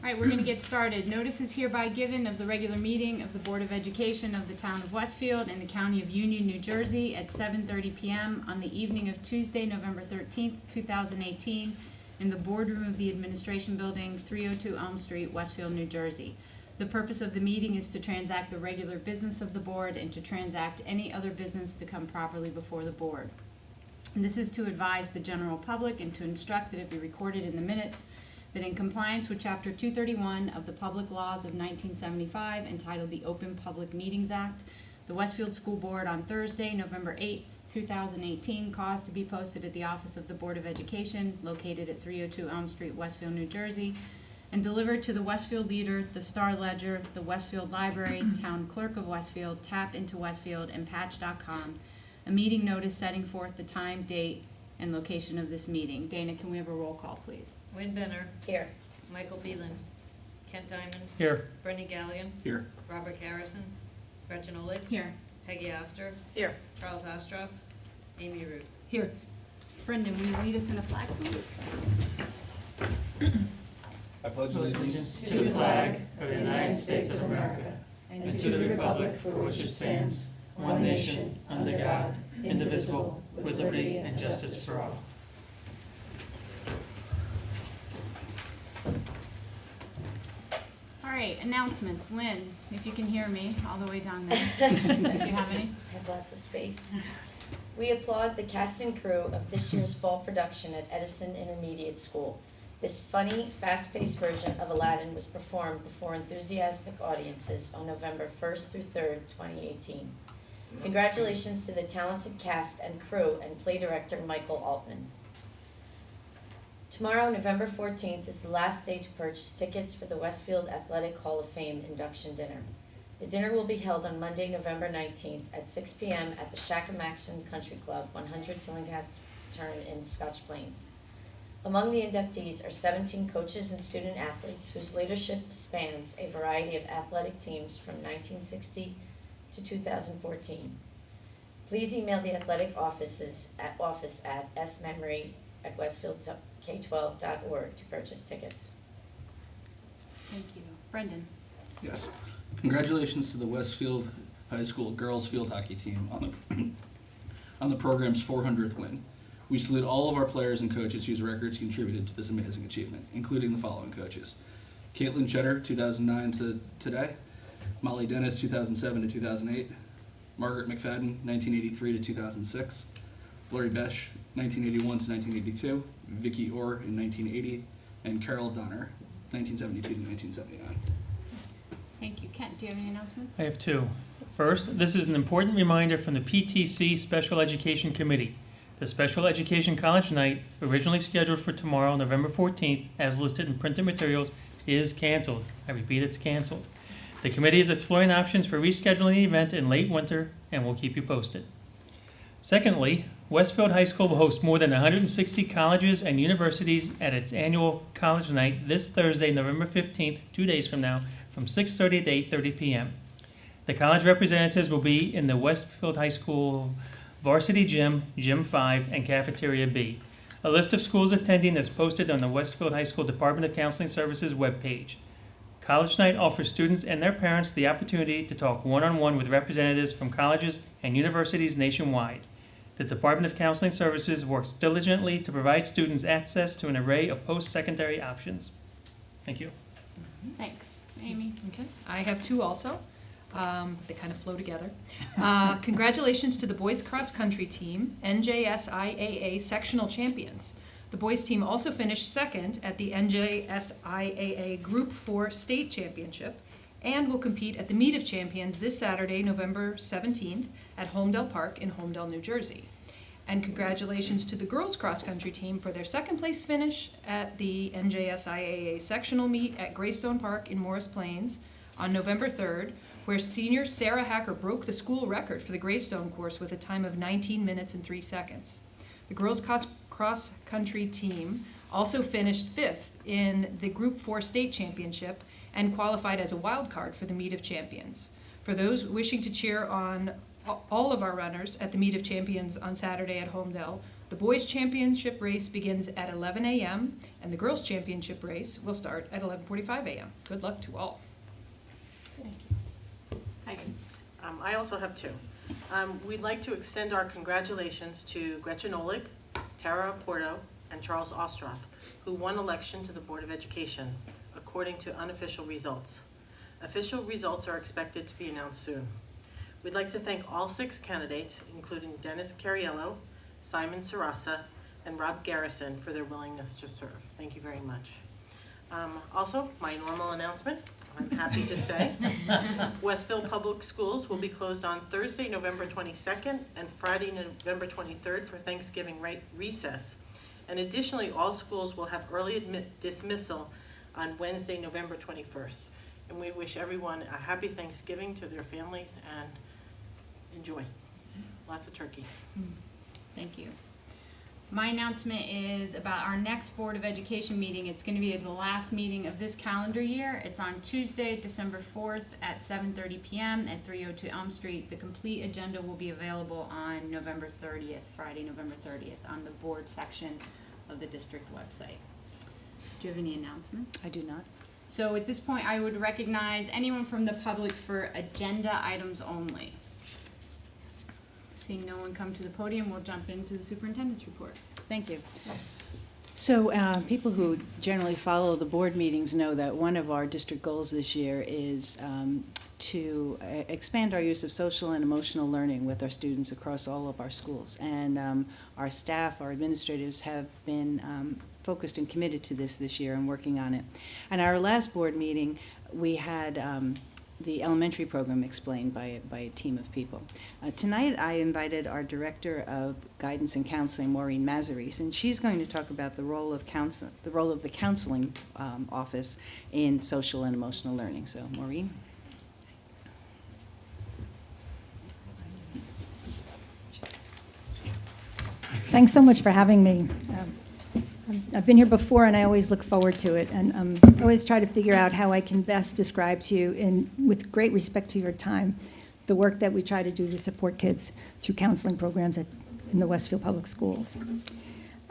All right, we're going to get started. Notice is hereby given of the regular meeting of the Board of Education of the Town of Westfield in the County of Union, New Jersey at 7:30 p.m. on the evening of Tuesday, November 13th, 2018, in the boardroom of the Administration Building, 302 Elm Street, Westfield, New Jersey. The purpose of the meeting is to transact the regular business of the Board and to transact any other business to come properly before the Board. And this is to advise the general public and to instruct that it be recorded in the minutes that in compliance with Chapter 231 of the Public Laws of 1975, entitled the Open Public Meetings Act, the Westfield School Board on Thursday, November 8th, 2018, caused to be posted at the office of the Board of Education, located at 302 Elm Street, Westfield, New Jersey, and delivered to the Westfield Leader, the Star Ledger, the Westfield Library, Town Clerk of Westfield, Tap into Westfield, and Patch.com, a meeting notice setting forth the time, date, and location of this meeting. Dana, can we have a roll call, please? Wynn Benner. Here. Michael Beelan. Kent Diamond. Here. Brendan Gallion. Here. Robert Harrison. Gretchen Oleg. Here. Peggy Astor. Here. Charles Ostroff. Amy Root. Here. Brendan, will you lead us in a flag salute? I pledge allegiance to the flag of the United States of America and to the republic for which it stands, one nation, under God, indivisible, with liberty and justice for all. All right, announcements. Lynn, if you can hear me all the way down there. Do you have any? I have lots of space. We applaud the cast and crew of this year's fall production at Edison Intermediate School. This funny, fast-paced version of Aladdin was performed before enthusiastic audiences on November 1st through 3rd, 2018. Congratulations to the talented cast and crew and play director Michael Altman. Tomorrow, November 14th, is the last day to purchase tickets for the Westfield Athletic Hall of Fame induction dinner. The dinner will be held on Monday, November 19th at 6 p.m. at the Shackamaxon Country Club, 100 Tillinghast Turn in Scotch Plains. Among the inductees are 17 coaches and student athletes whose leadership spans a variety of athletic teams from 1960 to 2014. Please email the athletic office at smemory@westfieldk12.org to purchase tickets. Thank you. Brendan. Yes. Congratulations to the Westfield High School girls field hockey team on the program's 400th win. We salute all of our players and coaches whose records contributed to this amazing achievement, including the following coaches: Caitlin Cheddar, 2009 to today; Molly Dennis, 2007 to 2008; Margaret McFadden, 1983 to 2006; Lori Besh, 1981 to 1982; Vicky Orr in 1980; and Carol Donner, 1972 to 1979. Thank you. Kent, do you have any announcements? I have two. First, this is an important reminder from the PTC Special Education Committee. The Special Education College Night, originally scheduled for tomorrow, November 14th, as listed in printed materials, is canceled. I repeat, it's canceled. The committee is exploring options for rescheduling the event in late winter and will keep you posted. Secondly, Westfield High School will host more than 160 colleges and universities at its annual College Night this Thursday, November 15th, 2 days from now, from 6:30 to 8:30 p.m. The college representatives will be in the Westfield High School Varsity Gym, Gym 5, and Cafeteria B. A list of schools attending is posted on the Westfield High School Department of Counseling Services webpage. College Night offers students and their parents the opportunity to talk one-on-one with representatives from colleges and universities nationwide. The Department of Counseling Services works diligently to provide students access to an array of post-secondary options. Thank you. Thanks. Amy? Okay. I have two also. They kind of flow together. Congratulations to the boys cross country team, NJSIAA sectional champions. The boys team also finished second at the NJSIAA Group 4 State Championship and will compete at the Meet of Champions this Saturday, November 17th at Holmdel Park in Holmdel, New Jersey. And congratulations to the girls cross country team for their second place finish at the NJSIAA sectional meet at Greystone Park in Morris Plains on November 3rd, where senior Sarah Hacker broke the school record for the Greystone course with a time of 19 minutes and 3 seconds. The girls cross-country team also finished 5th in the Group 4 State Championship and qualified as a wild card for the Meet of Champions. For those wishing to cheer on all of our runners at the Meet of Champions on Saturday at Holmdel, The boys' championship race begins at 11 a.m., and the girls' championship race will start at 11:45 a.m. Good luck to all. Heidi. I also have two. We'd like to extend our congratulations to Gretchen Olick, Tara Porto, and Charles Ostroff, who won election to the Board of Education, according to unofficial results. Official results are expected to be announced soon. We'd like to thank all 6 candidates, including Dennis Cariello, Simon Sarasa, and Rob Garrison, for their willingness to serve. Thank you very much. Also, my normal announcement, I'm happy to say, Westfield Public Schools will be closed on Thursday, November 22nd, and Friday, November 23rd for Thanksgiving recess. And additionally, all schools will have early dismissal on Wednesday, November 21st. And we wish everyone a happy Thanksgiving to their families and enjoy. Lots of turkey. Thank you. My announcement is about our next Board of Education meeting. It's going to be the last meeting of this calendar year. It's on Tuesday, December 4th at 7:30 p.m. at 302 Elm Street. The complete agenda will be available on November 30th, Friday, November 30th, on the board section of the district website. Do you have any announcements? I do not. So at this point, I would recognize anyone from the public for agenda items only. Seeing no one come to the podium, we'll jump into the superintendent's report. Thank you. So people who generally follow the board meetings know that one of our district goals this year is to expand our use of social and emotional learning with our students across all of our schools. And our staff, our administrators have been focused and committed to this year and working on it. And our last board meeting, we had the elementary program explained by a team of people. Tonight I invited our Director of Guidance and Counseling, Maureen Mazaris, and she's going to talk about the role of the counseling office in social and emotional learning. So, Maureen. Thanks so much for having me. I've been here before, and I always look forward to it, and I always try to figure out how I can best describe to you, with great respect to your time, the work that we try to do to support kids through counseling programs in the Westfield Public Schools.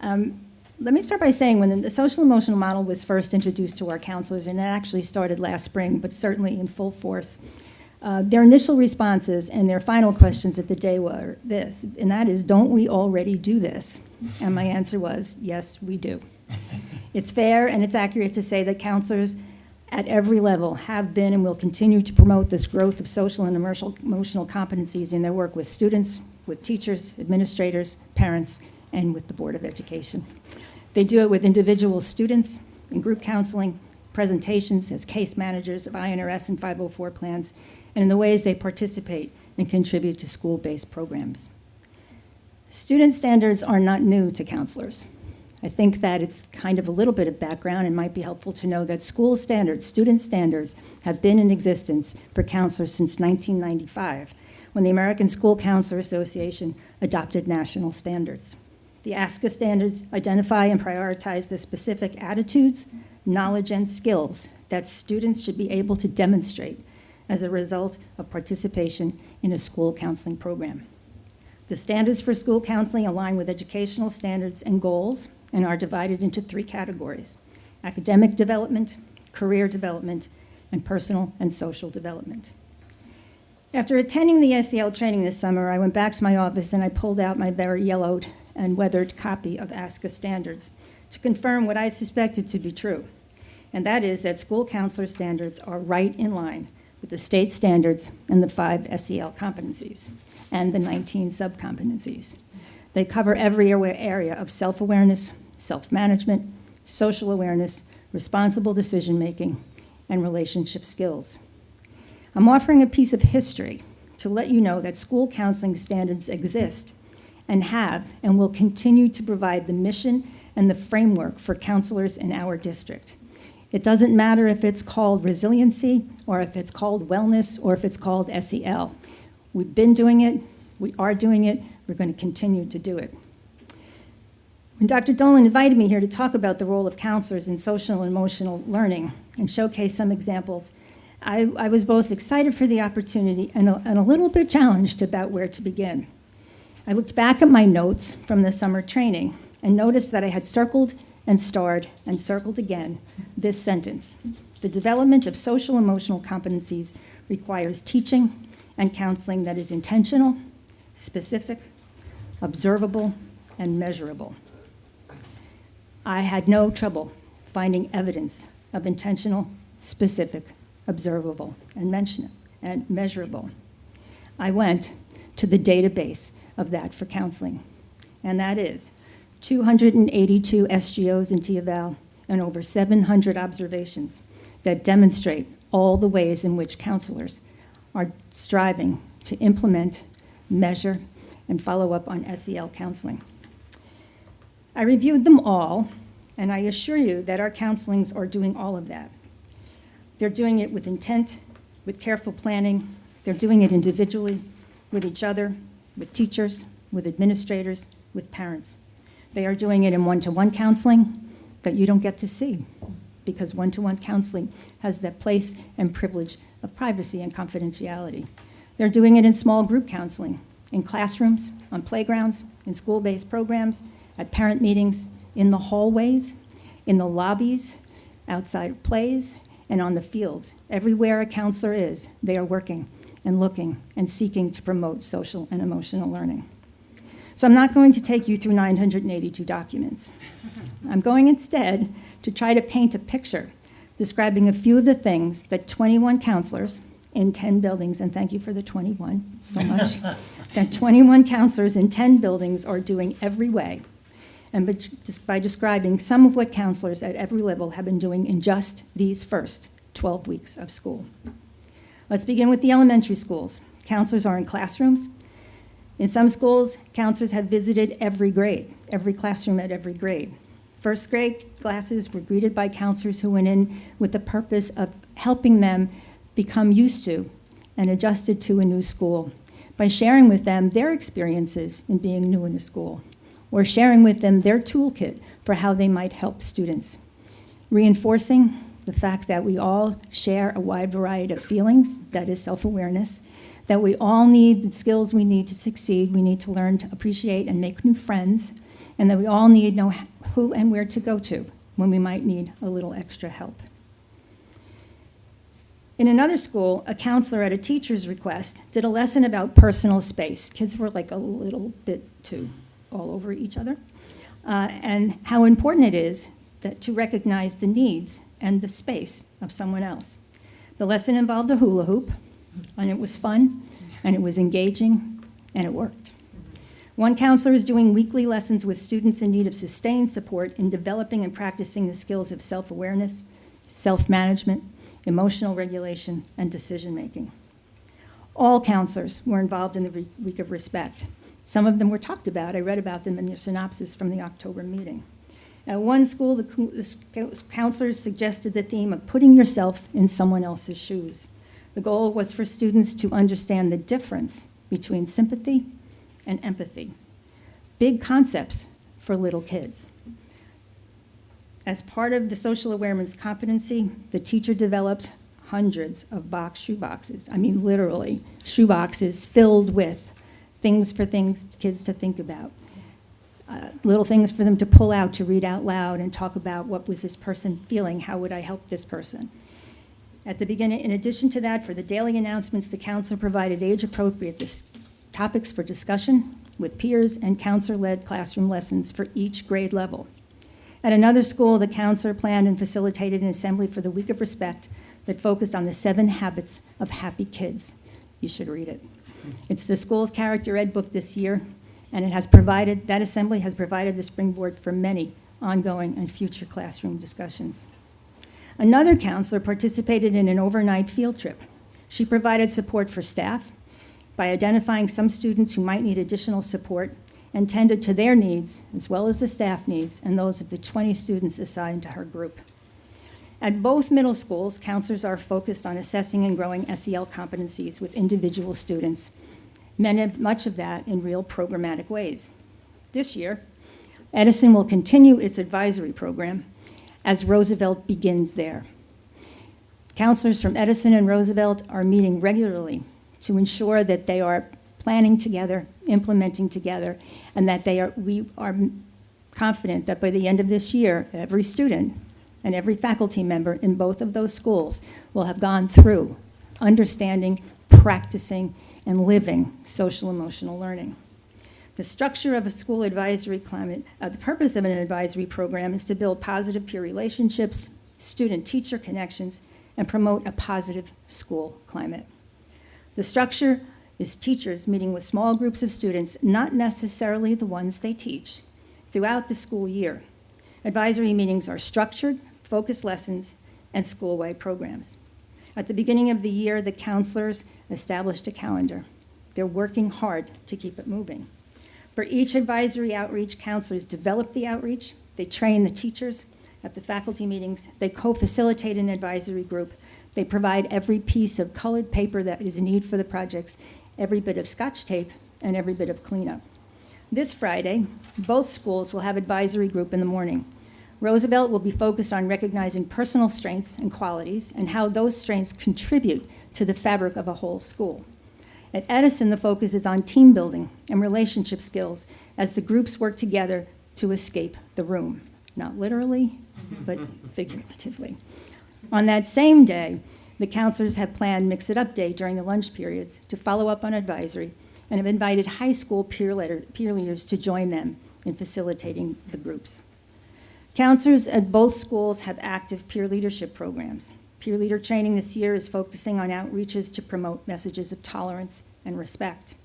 Let me start by saying when the social emotional model was first introduced to our counselors, and it actually started last spring, but certainly in full force, their initial responses and their final questions at the day were this, and that is, don't we already do this? And my answer was, yes, we do. It's fair and it's accurate to say that counselors at every level have been and will continue to promote this growth of social and emotional competencies in their work with students, with teachers, administrators, parents, and with the Board of Education. They do it with individual students in group counseling, presentations as case managers of INRS and 504 plans, and in the ways they participate and contribute to school-based programs. Student standards are not new to counselors. I think that it's kind of a little bit of background and might be helpful to know that school standards, student standards, have been in existence for counselors since 1995, when the American School Counselor Association adopted national standards. The ASCA standards identify and prioritize the specific attitudes, knowledge, and skills that students should be able to demonstrate as a result of participation in a school counseling program. The standards for school counseling align with educational standards and goals and are divided into 3 categories: academic development, career development, and personal and social development. After attending the SEL training this summer, I went back to my office and I pulled out my very yellowed and weathered copy of ASCA standards to confirm what I suspected to be true, and that is that school counselor standards are right in line with the state standards and the 5 SEL competencies and the 19 sub-competencies. They cover every area of self-awareness, self-management, social awareness, responsible decision-making, and relationship skills. I'm offering a piece of history to let you know that school counseling standards exist and have and will continue to provide the mission and the framework for counselors in our district. It doesn't matter if it's called resiliency or if it's called wellness or if it's called SEL. We've been doing it, we are doing it, we're going to continue to do it. When Dr. Dolan invited me here to talk about the role of counselors in social and emotional learning and showcase some examples, I was both excited for the opportunity and a little bit challenged about where to begin. I looked back at my notes from the summer training and noticed that I had circled and starred and circled again this sentence. The development of social emotional competencies requires teaching and counseling that is intentional, specific, observable, and measurable. I had no trouble finding evidence of intentional, specific, observable, and measurable. I went to the database of that for counseling, and that is 282 SGOs in TEVAL and over 700 observations that demonstrate all the ways in which counselors are striving to implement, measure, and follow up on SEL counseling. I reviewed them all, and I assure you that our counselings are doing all of that. They're doing it with intent, with careful planning. They're doing it individually, with each other, with teachers, with administrators, with parents. They are doing it in one-to-one counseling that you don't get to see, because one-to-one counseling has that place and privilege of privacy and confidentiality. They're doing it in small group counseling, in classrooms, on playgrounds, in school-based programs, at parent meetings, in the hallways, in the lobbies, outside of plays, and on the fields. Everywhere a counselor is, they are working and looking and seeking to promote social and emotional learning. So I'm not going to take you through 982 documents. I'm going instead to try to paint a picture describing a few of the things that 21 counselors in 10 buildings, and thank you for the 21 so much, that 21 counselors in 10 buildings are doing every way, and by describing some of what counselors at every level have been doing in just these first 12 weeks of school. Let's begin with the elementary schools. Counselors are in classrooms. In some schools, counselors have visited every grade, every classroom at every grade. First grade classes were greeted by counselors who went in with the purpose of helping them become used to and adjusted to a new school by sharing with them their experiences in being new in a school, or sharing with them their toolkit for how they might help students, reinforcing the fact that we all share a wide variety of feelings, that is self-awareness, that we all need the skills we need to succeed, we need to learn to appreciate and make new friends, and that we all need to know who and where to go to when we might need a little extra help. In another school, a counselor at a teacher's request did a lesson about personal space. Kids were like a little bit too all over each other, and how important it is that to recognize the needs and the space of someone else. The lesson involved a hula hoop, and it was fun, and it was engaging, and it worked. One counselor is doing weekly lessons with students in need of sustained support in developing and practicing the skills of self-awareness, self-management, emotional regulation, and decision-making. All counselors were involved in the Week of Respect. Some of them were talked about. I read about them in your synopsis from the October meeting. At one school, the counselors suggested the theme of putting yourself in someone else's shoes. The goal was for students to understand the difference between sympathy and empathy. Big concepts for little kids. As part of the social awareness competency, the teacher developed hundreds of shoe boxes. I mean, literally, shoe boxes filled with things for kids to think about. Little things for them to pull out, to read out loud, and talk about what was this person feeling, how would I help this person. At the beginning, in addition to that, for the daily announcements, the counselor provided age-appropriate topics for discussion with peers and counselor-led classroom lessons for each grade level. At another school, the counselor planned and facilitated an assembly for the Week of Respect that focused on the 7 habits of happy kids. You should read it. It's the school's character ed book this year, and that assembly has provided the springboard for many ongoing and future classroom discussions. Another counselor participated in an overnight field trip. She provided support for staff by identifying some students who might need additional support and tended to their needs as well as the staff needs and those of the 20 students assigned to her group. At both middle schools, counselors are focused on assessing and growing SEL competencies with individual students, much of that in real programmatic ways. This year, Edison will continue its advisory program as Roosevelt begins there. Counselors from Edison and Roosevelt are meeting regularly to ensure that they are planning together implementing together, and that we are confident that by the end of this year, every student and every faculty member in both of those schools will have gone through understanding, practicing, and living social emotional learning. The structure of a school advisory climate, the purpose of an advisory program is to build positive peer relationships, student-teacher connections, and promote a positive school climate. The structure is teachers meeting with small groups of students, not necessarily the ones they teach, throughout the school year. Advisory meetings are structured, focused lessons, and school-wide programs. At the beginning of the year, the counselors established a calendar. They're working hard to keep it moving. For each advisory outreach, counselors develop the outreach, they train the teachers at the faculty meetings, they co-facilitate an advisory group, they provide every piece of colored paper that is in need for the projects, every bit of Scotch tape, and every bit of cleanup. This Friday, both schools will have advisory group in the morning. Roosevelt will be focused on recognizing personal strengths and qualities and how those strengths contribute to the fabric of a whole school. At Edison, the focus is on team building and relationship skills as the groups work together to escape the room. Not literally, but figuratively. On that same day, the counselors have planned Mix It Up Day during the lunch periods to follow up on advisory and have invited high school peer leaders to join them in facilitating the groups. Counselors at both schools have active peer leadership programs. Peer leader training this year is focusing on outreaches to promote messages of tolerance and respect.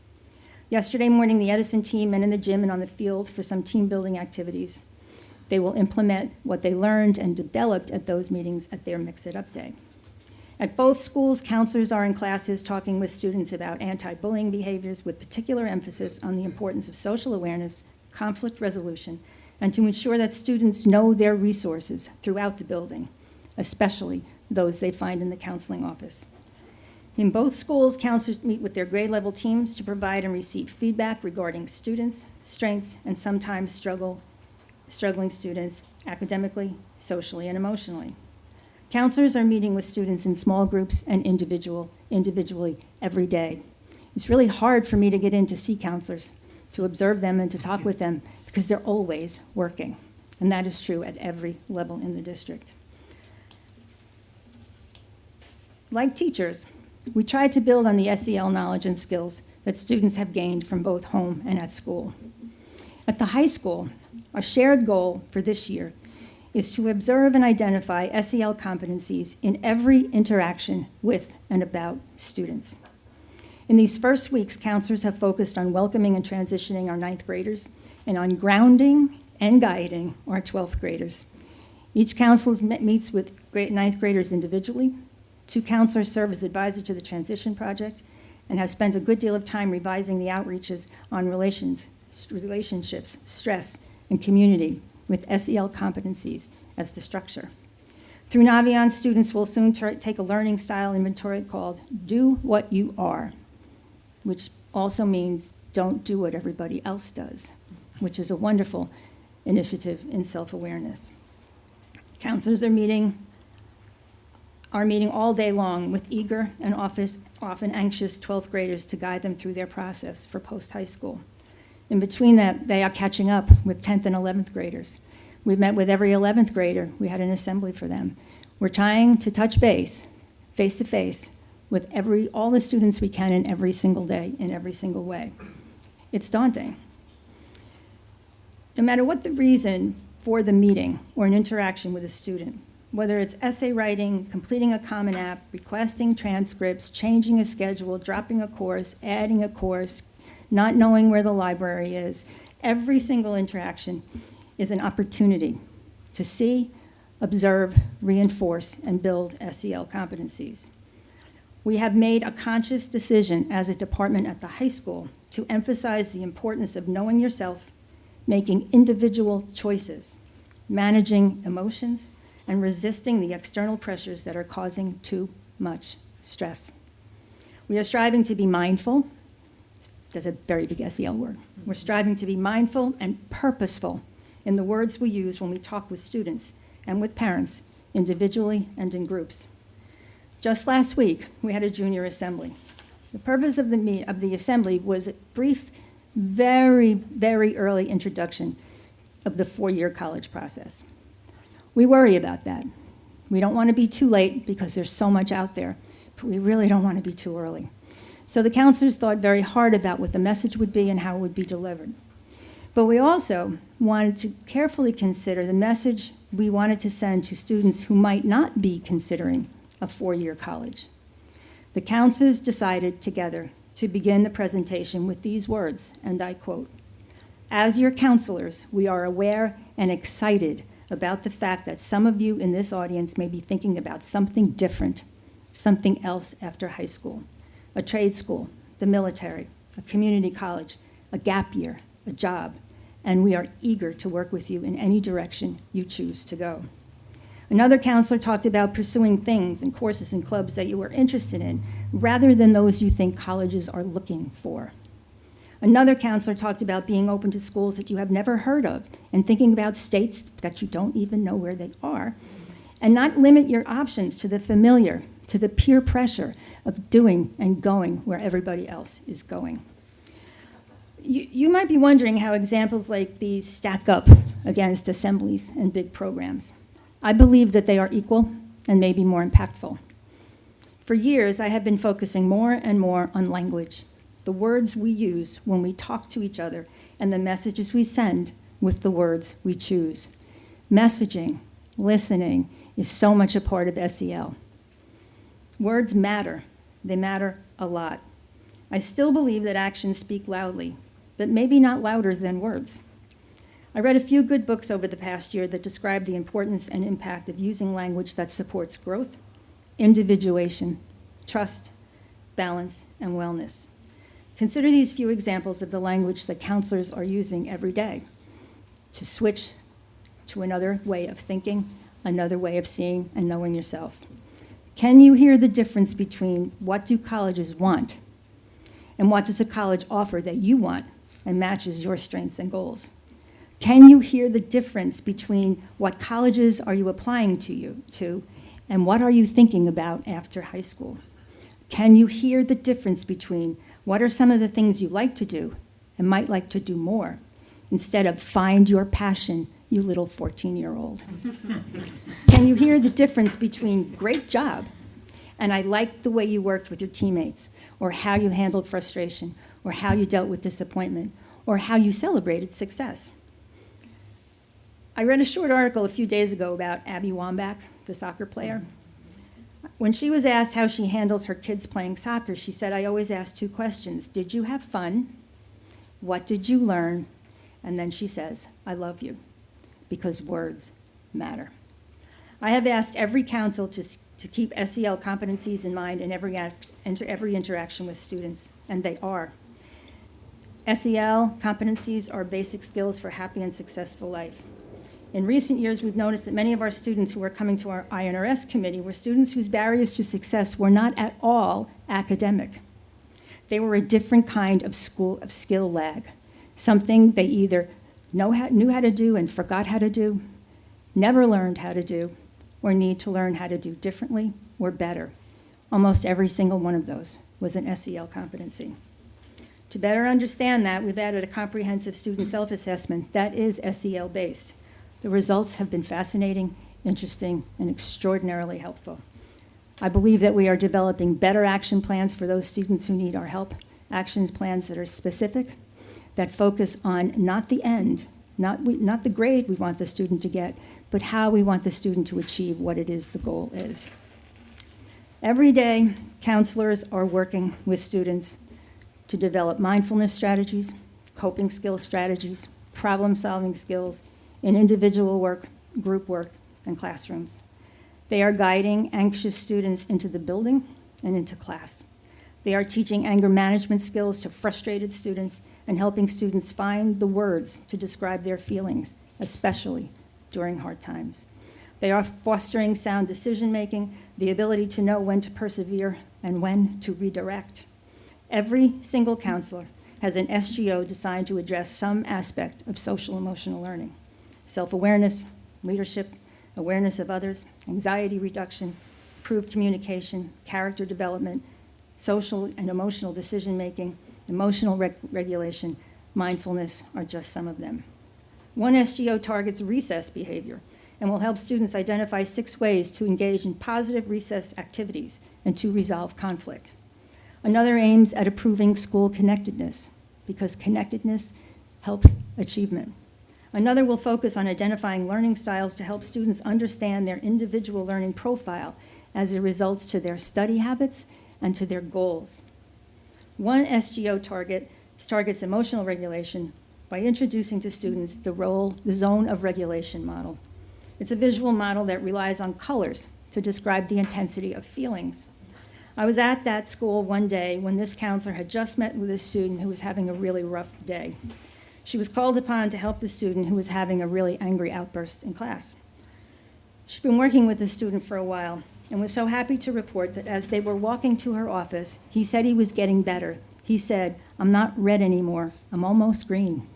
Yesterday morning, the Edison team met in the gym and on the field for some team building activities. They will implement what they learned and developed at those meetings at their Mix It Up Day. At both schools, counselors are in classes talking with students about anti-bullying behaviors with particular emphasis on the importance of social awareness, conflict resolution, and to ensure that students know their resources throughout the building, especially those they find in the counseling office. In both schools, counselors meet with their grade level teams to provide and receive feedback regarding students, strengths, and sometimes struggling students academically, socially, and emotionally. Counselors are meeting with students in small groups and individually every day. It's really hard for me to get in to see counselors, to observe them and to talk with them because they're always working. And that is true at every level in the district. Like teachers, we try to build on the SEL knowledge and skills that students have gained from both home and at school. At the high school, our shared goal for this year is to observe and identify SEL competencies in every interaction with and about students. In these first weeks, counselors have focused on welcoming and transitioning our 9th graders and on grounding and guiding our 12th graders. Each counselor meets with 9th graders individually. 2 counselors serve as advisors to the transition project and have spent a good deal of time revising the outreaches on relationships, stress, and community with SEL competencies as the structure. Through Navion, students will soon take a learning style inventory called Do What You Are, which also means don't do what everybody else does, which is a wonderful initiative in self-awareness. Counselors are meeting all day long with eager and often anxious 12th graders to guide them through their process for post-high school. In between that, they are catching up with 10th and 11th graders. We met with every 11th grader. We had an assembly for them. We're trying to touch base, face-to-face, with all the students we can in every single day, in every single way. It's daunting. No matter what the reason for the meeting or an interaction with a student, whether it's essay writing, completing a Common App, requesting transcripts, changing a schedule, dropping a course, adding a course, not knowing where the library is, every single interaction is an opportunity to see, observe, reinforce, and build SEL competencies. We have made a conscious decision as a department at the high school to emphasize the importance of knowing yourself, making individual choices, managing emotions, and resisting the external pressures that are causing too much stress. We are striving to be mindful. That's a very big SEL word. We're striving to be mindful and purposeful in the words we use when we talk with students and with parents, individually and in groups. Just last week, we had a junior assembly. The purpose of the assembly was a brief very, very early introduction of the four-year college process. We worry about that. We don't want to be too late because there's so much out there, but we really don't want to be too early. So the counselors thought very hard about what the message would be and how it would be delivered. But we also wanted to carefully consider the message we wanted to send to students who might not be considering a four-year college. The counselors decided together to begin the presentation with these words, and I quote, "As your counselors, we are aware and excited about the fact that some of you in this audience may be thinking about something different, something else after high school, a trade school, the military, a community college, a gap year, a job, and we are eager to work with you in any direction you choose to go." Another counselor talked about pursuing things and courses and clubs that you are interested in, rather than those you think colleges are looking for. Another counselor talked about being open to schools that you have never heard of and thinking about states that you don't even know where they are, and not limit your options to the familiar, to the peer pressure of doing and going where everybody else is going. You might be wondering how examples like these stack up against assemblies and big programs. I believe that they are equal and maybe more impactful. For years, I have been focusing more and more on language, the words we use when we talk to each other, and the messages we send with the words we choose. Messaging, listening, is so much a part of SEL. Words matter. They matter a lot. I still believe that actions speak loudly, but maybe not louder than words. I read a few good books over the past year that describe the importance and impact of using language that supports growth, individuation, trust, balance, and wellness. Consider these few examples of the language that counselors are using every day to switch to another way of thinking, another way of seeing and knowing yourself. Can you hear the difference between what do colleges want and what does a college offer that you want and matches your strengths and goals? Can you hear the difference between what colleges are you applying to and what are you thinking about after high school? Can you hear the difference between what are some of the things you like to do and might like to do more instead of find your passion, you little 14-year-old? Can you hear the difference between great job and I like the way you worked with your teammates, or how you handled frustration, or how you dealt with disappointment, or how you celebrated success? I read a short article a few days ago about Abby Wambach, the soccer player. When she was asked how she handles her kids playing soccer, she said, "I always ask two questions. Did you have fun? What did you learn?" And then she says, "I love you," because words matter. I have asked every council to keep SEL competencies in mind in every interaction with students, and they are. SEL competencies are basic skills for happy and successful life. In recent years, we've noticed that many of our students who are coming to our INRS committee were students whose barriers to success were not at all academic. They were a different kind of skill lag, something they either knew how to do and forgot how to do, never learned how to do, or need to learn how to do differently or better. Almost every single one of those was an SEL competency. To better understand that, we've added a comprehensive student self-assessment that is SEL-based. The results have been fascinating, interesting, and extraordinarily helpful. I believe that we are developing better action plans for those students who need our help, action plans that are specific, that focus on not the end, not the grade we want the student to get, but how we want the student to achieve what it is the goal is. Every day, counselors are working with students to develop mindfulness strategies, coping skill strategies, problem-solving skills, in individual work, group work, and classrooms. They are guiding anxious students into the building and into class. They are teaching anger management skills to frustrated students and helping students find the words to describe their feelings, especially during hard times. They are fostering sound decision-making, the ability to know when to persevere and when to redirect. Every single counselor has an SGO designed to address some aspect of social-emotional learning: self-awareness, leadership, awareness of others, anxiety reduction, improved communication, character development, social and emotional decision-making, emotional regulation, mindfulness are just some of them. One SGO targets recess behavior and will help students identify 6 ways to engage in positive recess activities and to resolve conflict. Another aims at improving school connectedness, because connectedness helps achievement. Another will focus on identifying learning styles to help students understand their individual learning profile as it results to their study habits and to their goals. One SGO targets emotional regulation by introducing to students the zone of regulation model. It's a visual model that relies on colors to describe the intensity of feelings. I was at that school one day when this counselor had just met with a student who was having a really rough day. She was called upon to help the student who was having a really angry outburst in class. She'd been working with the student for a while and was so happy to report that as they were walking to her office, he said he was getting better. He said, "I'm not red anymore, I'm almost green."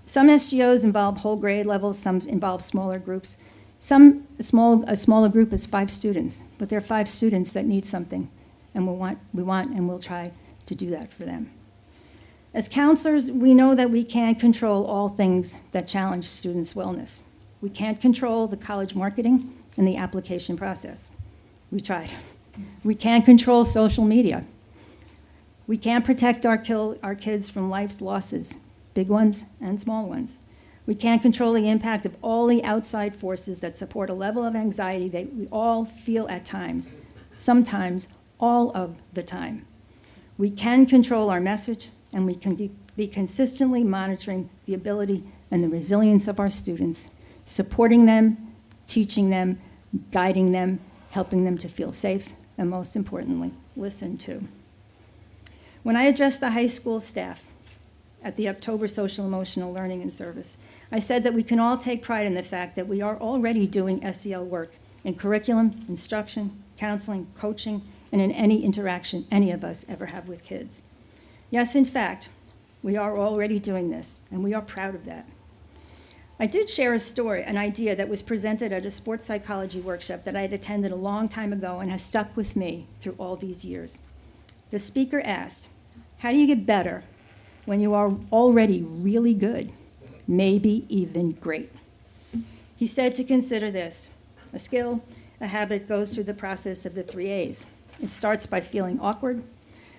Some SGOs involve whole grade levels, some involve smaller groups. A smaller group is 5 students, but there are 5 students that need something, and we want and we'll try to do that for them. As counselors, we know that we can't control all things that challenge students' wellness. We can't control the college marketing and the application process. We tried. We can't control social media. We can't protect our kids from life's losses, big ones and small ones. We can't control the impact of all the outside forces that support a level of anxiety that we all feel at times, sometimes all of the time. We can control our message, and we can be consistently monitoring the ability and the resilience of our students, supporting them, teaching them, guiding them, helping them to feel safe, and most importantly, listen to. When I addressed the high school staff at the October Social Emotional Learning and Service, I said that we can all take pride in the fact that we are already doing SEL work in curriculum, instruction, counseling, coaching, and in any interaction any of us ever have with kids. Yes, in fact, we are already doing this, and we are proud of that. I did share a story, an idea that was presented at a sports psychology workshop that I had attended a long time ago and has stuck with me through all these years. The speaker asked, "How do you get better when you are already really good, maybe even great?" He said to consider this. A skill, a habit goes through the process of the 3 A's. It starts by feeling awkward.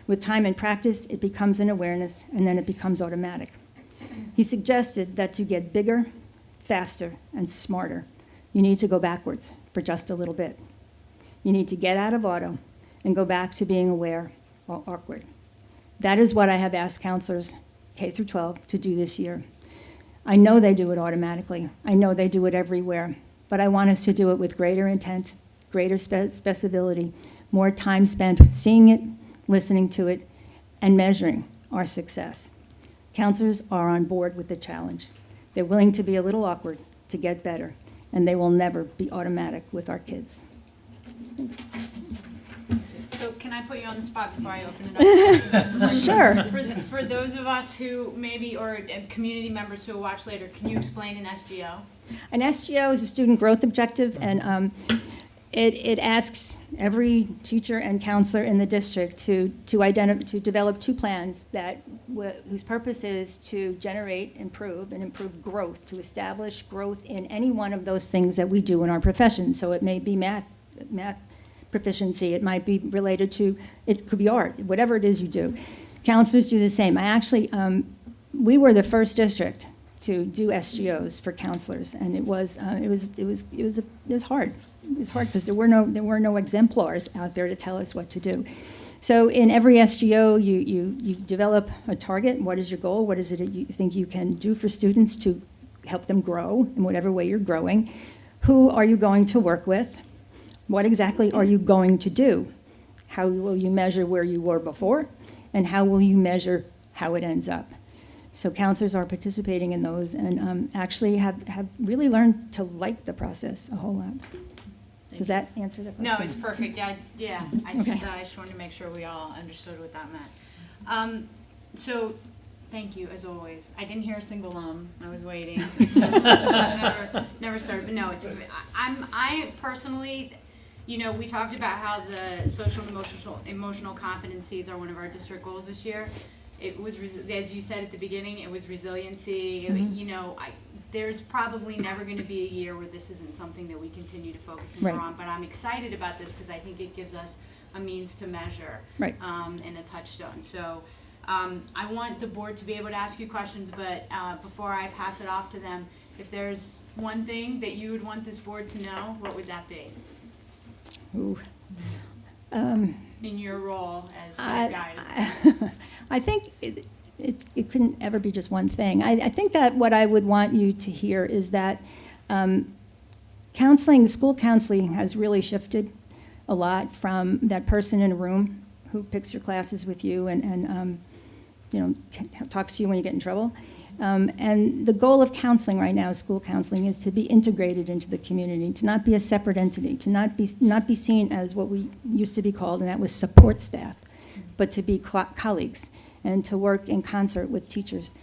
With time and practice, it becomes an awareness, and then it becomes automatic. He suggested that to get bigger, faster, and smarter, you need to go backwards for just a little bit. You need to get out of auto and go back to being aware or awkward. That is what I have asked counselors K through 12 to do this year. I know they do it automatically. I know they do it everywhere, but I want us to do it with greater intent, greater specificity, more time spent seeing it, listening to it, and measuring our success. Counselors are on board with the challenge. They're willing to be a little awkward to get better, and they will never be automatic with our kids. Thanks. So can I put you on the spot before I open it up? Sure. For those of us who maybe, or community members who will watch later, can you explain an SGO? An SGO is a student growth objective, and it asks every teacher and counselor in the district to develop 2 plans whose purpose is to generate, improve growth, to establish growth in any one of those things that we do in our profession. So it may be math proficiency, it might be related to, it could be art, whatever it is you do. Counselors do the same. We were the first district to do SGOs for counselors, and it was hard. It was hard because there were no exemplars out there to tell us what to do. So in every SGO, you develop a target. What is your goal? What is it that you think you can do for students to help them grow in whatever way you're growing? Who are you going to work with? What exactly are you going to do? How will you measure where you were before? And how will you measure how it ends up? So counselors are participating in those and actually have really learned to like the process a whole lot. Does that answer the question? No, it's perfect. Yeah. I just wanted to make sure we all understood what that meant. So, thank you as always. I didn't hear a single I was waiting. never started. But no, I personally, we talked about how the social and emotional competencies are one of our district goals this year. it was, as you said at the beginning, it was resiliency. Mhm. You know, there's probably never going to be a year where this isn't something that we continue to focus more Right. on, but I'm excited about this because I think it gives us a means to measure Right. and a touchstone. So I want the board to be able to ask you questions, but before I pass it off to them, if there's one thing that you would want this board to know, what would that be Ooh. in your role as the I, guidance? I think it couldn't ever be just one thing. I think that what I would want you to hear is that counseling, school counseling has really shifted a lot from that person in a room who picks your classes with you and you know, talks to you when you get in trouble. And the goal of counseling right now, school counseling, is to be integrated into the community, to not be a separate entity, to not be seen as what we used to be called, and that was support staff, but to be colleagues and to work in concert with teachers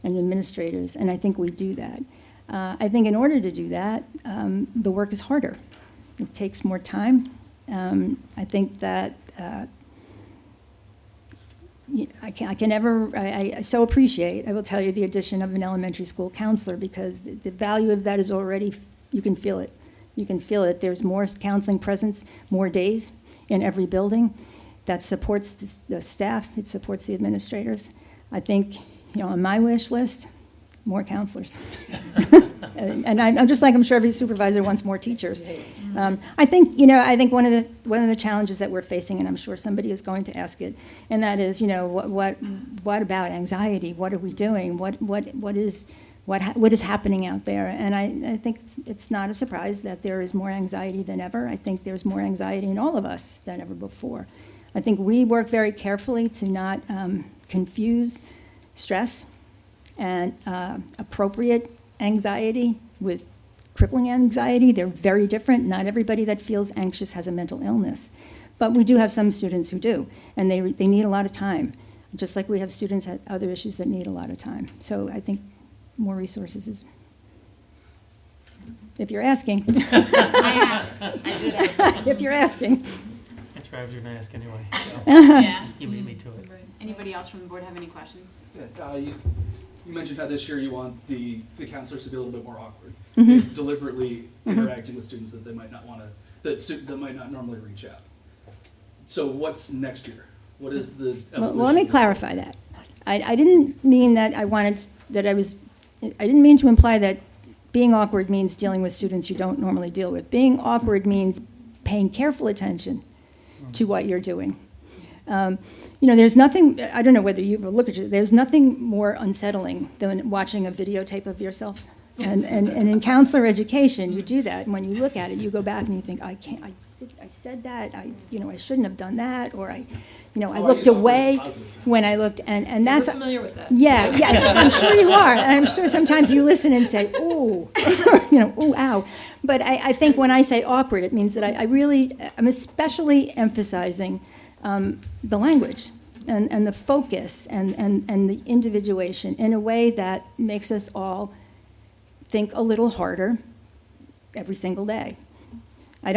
and administrators. And I think we do that. I think in order to do that, the work is harder. It takes more time. I think that I so appreciate, I will tell you, the addition of an elementary school counselor, because the value of that is already, you can feel it. You can feel it. There's more counseling presence, more days in every building. That supports the staff, it supports the administrators. I think, you know, on my wish list, more counselors. And I'm just like, I'm sure every supervisor wants more teachers. I think, you know, one of the challenges that we're facing, and I'm sure somebody is going to ask it, and that is, you know, what about anxiety? What are we doing? What is happening out there? And I think it's not a surprise that there is more anxiety than ever. I think there's more anxiety in all of us than ever before. I think we work very carefully to not confuse stress and appropriate anxiety with crippling anxiety. They're very different. Not everybody that feels anxious has a mental illness. But we do have some students who do, and they need a lot of time, just like we have students that other issues that need a lot of time. So I think more resources is, if you're asking. I asked. I did ask. If you're asking. That's what I was going to ask anyway. So Yeah. you beat me to it. Anybody else from the board have any questions? Yeah, you mentioned how this year you want the counselors to be a little bit more awkward, Mhm. deliberately Mhm. interacting with students that they might not want to, that might not normally reach out. So what's next year? What is the Well, let me evolution? clarify that. I didn't mean that I didn't mean to imply that being awkward means dealing with students you don't normally deal with. Being awkward means paying careful attention to what you're doing. You know, there's nothing, I don't know whether you will look at it, there's nothing more unsettling than watching a videotape of yourself. And in counselor education, you do that, and when you look at it, you go back and you think, I said that, I shouldn't have done that, or I looked away when I looked, and that's. We're familiar with that. Yeah, I'm sure you are, and I'm sure sometimes you listen and say, ooh, ooh, ow. But I think when I say awkward, it means that I'm especially emphasizing the language and the focus and the individuation in a way that makes us all think a little harder every single day. I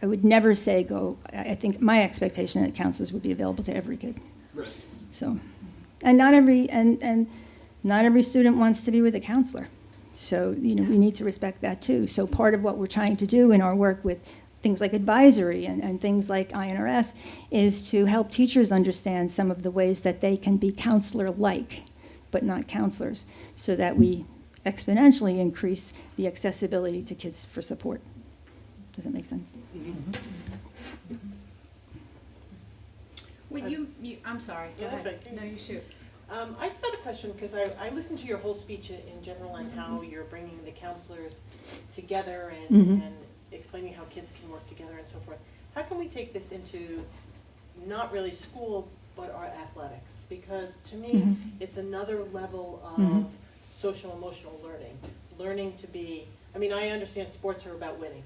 would never say go, I think my expectation that counselors would be available to every kid. Right. So, and not every student wants to be with a counselor. So, we need to respect that too. So part of what we're trying to do in our work with things like advisory and things like INRS is to help teachers understand some of the ways that they can be counselor-like, but not counselors, so that we exponentially increase the accessibility to kids for support. Does that make sense? Well, I'm sorry. Go Yeah, that's ahead. okay. No, you shoot. I just had a question, because I listened to your whole speech in general and how you're bringing the counselors together Mhm. and explaining how kids can work together and so forth. How can we take this into not really school, but our athletics? Because to me, Mhm. it's another level of Mhm. social emotional learning to be, I mean, I understand sports are about winning.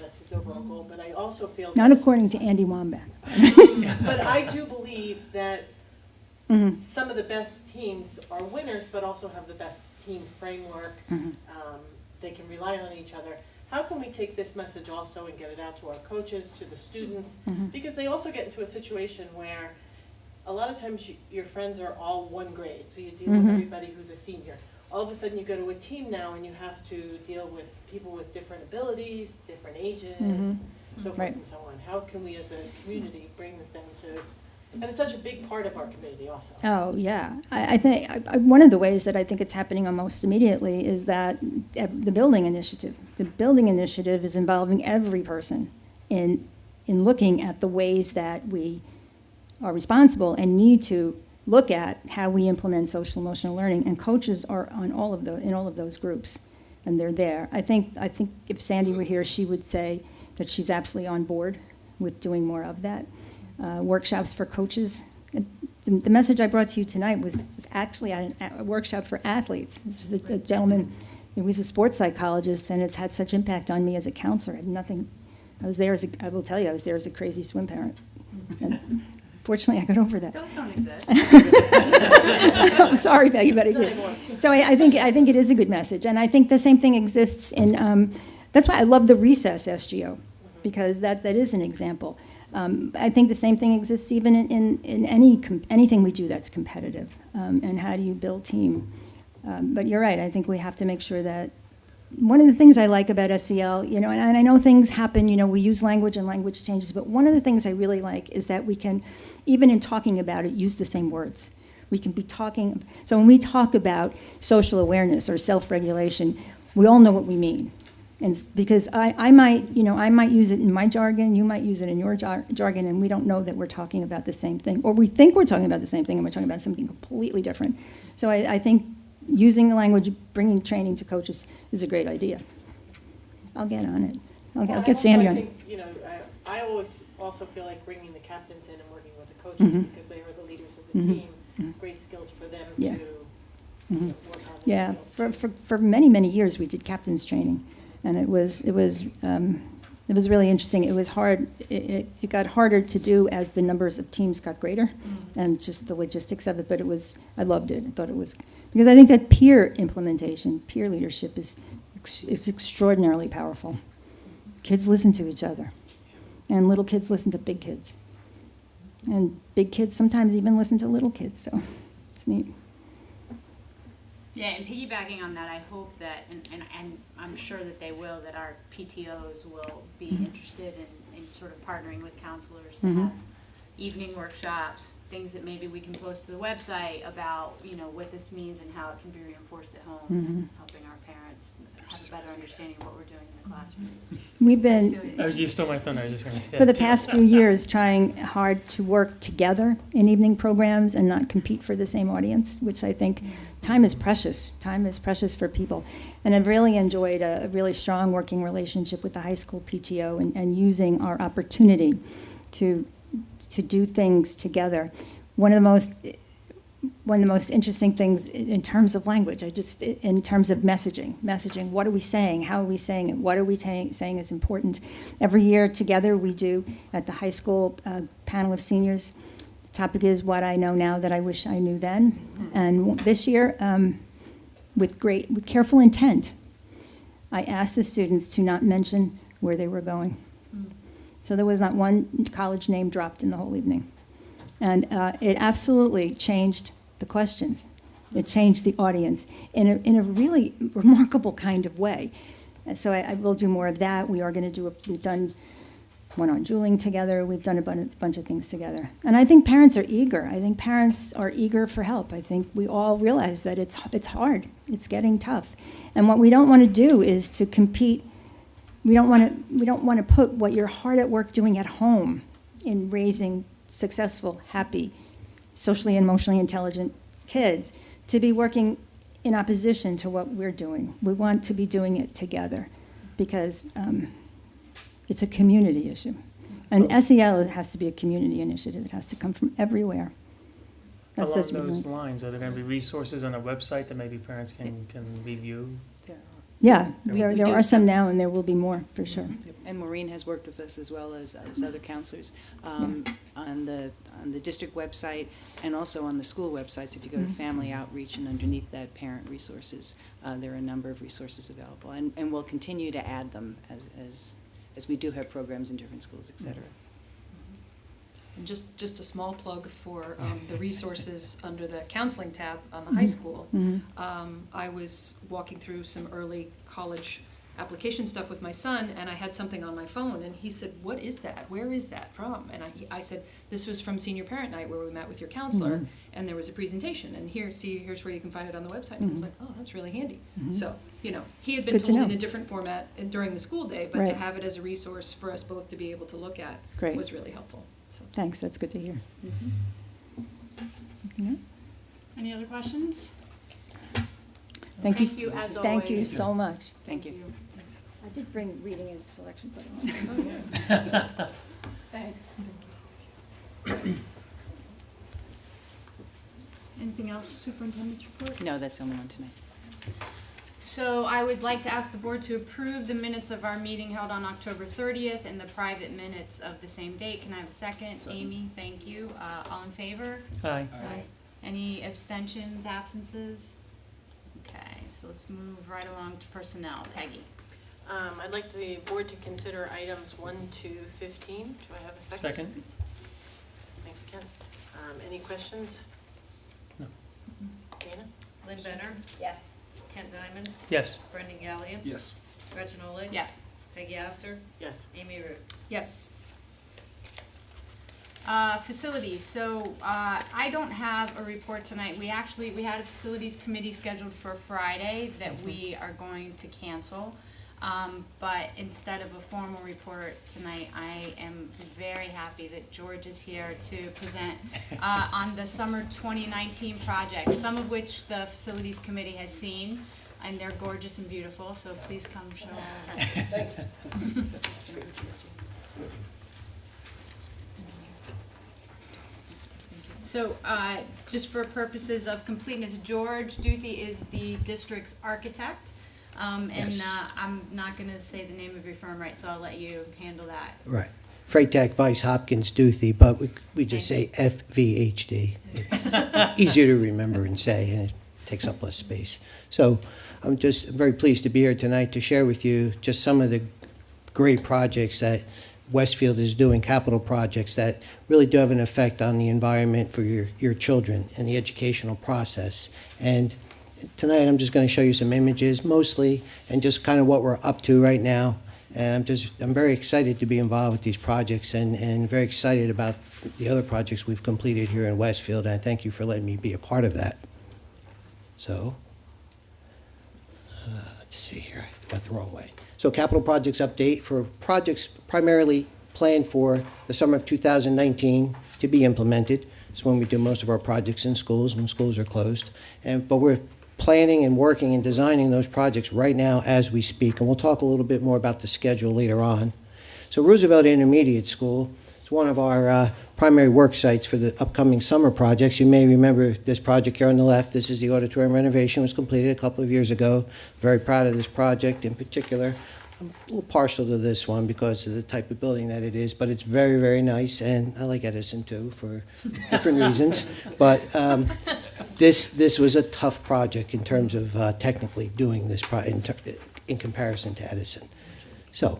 That's its overall goal, but I also feel. Not according to Andy Wambach. But I do believe that Mhm. some of the best teams are winners, but also have the best team framework. Mhm. They can rely on each other. How can we take this message also and get it out to our coaches, to the students? Mhm. Because they also get into a situation where a lot of times your friends are all one grade, so you deal with everybody who's a senior. All of a sudden you go to a team now and you have to deal with people with different abilities, different ages, so forth Right. and so on. How can we as a community bring this down to, and it's such a big part of our community also. Oh, yeah. I think, one of the ways that I think it's happening almost immediately is that the building initiative. The building initiative is involving every person in looking at the ways that we are responsible and need to look at how we implement social emotional learning, and coaches are on in all of those groups, and they're there. I think if Sandy were here, she would say that she's absolutely on board with doing more of that. Workshops for coaches. The message I brought to you tonight was actually a workshop for athletes. This was a gentleman, he was a sports psychologist, and it's had such impact on me as a counselor. I was there I will tell you, I was there as a crazy swim parent. And fortunately, I got over that. Those don't exist. I'm sorry, Peggy, but I did. So I think it is a good message, and I think the same thing exists in. That's why I love the recess SGO, because that is an example. I think the same thing exists even in anything we do that's competitive, and how do you build team. But you're right. I think we have to make sure that. One of the things I like about SEL, and I know things happen, we use language and language changes, but one of the things I really like is that we can, even in talking about it, use the same words. We can be talking, so when we talk about social awareness or self-regulation, we all know what we mean. And because I might use it in my jargon, you might use it in your jargon, and we don't know that we're talking about the same thing. Or we think we're talking about the same thing, and we're talking about something completely different. So I think using the language, bringing training to coaches is a great idea. I'll get on it. I'll get Sandy on it. I always also feel like bringing the captains in and working with the coaches because they are the leaders of the team. Great skills for them to work on those Yeah, skills. for many years we did captains training, and it was really interesting. It was hard. It got harder to do as the numbers of teams got greater, and just the logistics of it. But I loved it. I thought it was. Because I think that peer implementation, peer leadership is extraordinarily powerful. Kids listen to each other, and little kids listen to big kids. And big kids sometimes even listen to little kids, so it's neat. Yeah, and piggybacking on that, I hope that, and I'm sure that they will, that our PTOs will be interested in sort of partnering with counselors to have evening workshops, things that maybe we can post to the website about, what this means and how it can be reinforced at home, helping our parents have a better understanding of what we're doing in the classroom. We've been, You stole my thunder, I was just going to. for the past few years, trying hard to work together in evening programs and not compete for the same audience, which I think time is precious. Time is precious for people. And I've really enjoyed a really strong working relationship with the high school PTO and using our opportunity to do things together. One of the most interesting things in terms of language, in terms of messaging, what are we saying? How are we saying it? What are we saying is important? Every year together we do at the high school panel of seniors. The topic is what I know now that I wish I knew then. And this year, with careful intent, I asked the students to not mention where they were going. So there was not one college name dropped in the whole evening. And it absolutely changed the questions. It changed the audience in a really remarkable kind of way. And so I will do more of that. We are going to we've done one on juuling together. We've done a bunch of things together. And I think parents are eager. I think parents are eager for help. I think we all realize that it's hard. It's getting tough. And what we don't want to do is to compete. We don't want to put what you're hard at work doing at home in raising successful, happy, socially and emotionally intelligent kids to be working in opposition to what we're doing. We want to be doing it together because it's a community issue. And SEL has to be a community initiative. It has to come from everywhere. That's Along just those resilience. lines, are there going to be resources on our website that maybe parents can review? Yeah, We there do are some now, and there will be more, for sure. And Maureen has worked with us as well as other counselors on the district website and also on the school websites. If you go to Family Outreach and underneath that, Parent Resources, there are a number of resources available. And we'll continue to add them as we do have programs in different schools, et cetera. And just a small plug for the resources under the counseling tab on the high school. I was walking through some early college application stuff with my son, and I had something on my phone, and he said, "What is that? Where is that from?" And I said, "This was from senior parent night where we met with your counselor, and there was a presentation, and here's where you can find it on the website." And I was like, "Oh, that's really handy." So, he had been Good to told in know. a different format during the school day, but to Right. have it as a resource for us both to be able to look at Great. was really helpful. So. Thanks, that's good to hear. Anything else? Any other questions? Thank you. Thank you, as Thank you always. so much. Thank you. I did bring reading and selection, but Thanks. Anything else, Superintendent's report? No, that's the only one tonight. So I would like to ask the board to approve the minutes of our meeting held on October 30th and the private minutes of the same date. Can I have a second? Second. Amy, thank you. All in favor? Aye. Aye. Any abstentions, absences? Okay, so let's move right along to personnel. Peggy? I'd like the board to consider items 1 to 15. Do I have a second? Second? Thanks, Ken. Any questions? No. Dana? Lynn Benner, Yes. Ken Diamond, Yes. Brendan Gallion, Yes. Gretchen Oleg. Yes. Peggy Astor, Yes. Amy Root. Yes. Facilities, so I don't have a report tonight. We had a facilities committee scheduled for Friday that we are going to cancel. But instead of a formal report tonight, I am very happy that George is here to present on the summer 2019 projects, some of which the facilities committee has seen, and they're gorgeous and beautiful, so please come show all of them. So, just for purposes of completeness, George Duthie is the district's architect. Yes. I'm not gonna say the name of your firm right, so I'll let you handle that. Right. Freitag, Weiss, Hopkins, Duthie, but we just say FVHD. It's easier to remember and say, and it takes up less space. So I'm just very pleased to be here tonight to share with you just some of the great projects that Westfield is doing, capital projects that really do have an effect on the environment for your children and the educational process. And tonight I'm just going to show you some images mostly and just kind of what we're up to right now. And I'm very excited to be involved with these projects and very excited about the other projects we've completed here in Westfield. And I thank you for letting me be a part of that. So, let's see here, I went the wrong way. So capital projects update for projects primarily planned for the summer of 2019 to be implemented. It's when we do most of our projects in schools when schools are closed. But we're planning and working and designing those projects right now as we speak. And we'll talk a little bit more about the schedule later on. So Roosevelt Intermediate School is one of our primary work sites for the upcoming summer projects. You may remember this project here on the left. This is the auditorium renovation. It was completed a couple of years ago. Very proud of this project in particular. I'm a little partial to this one because of the type of building that it is, but it's very, very nice, and I like Edison too for different reasons. But this was a tough project in terms of technically doing this in comparison to Edison. So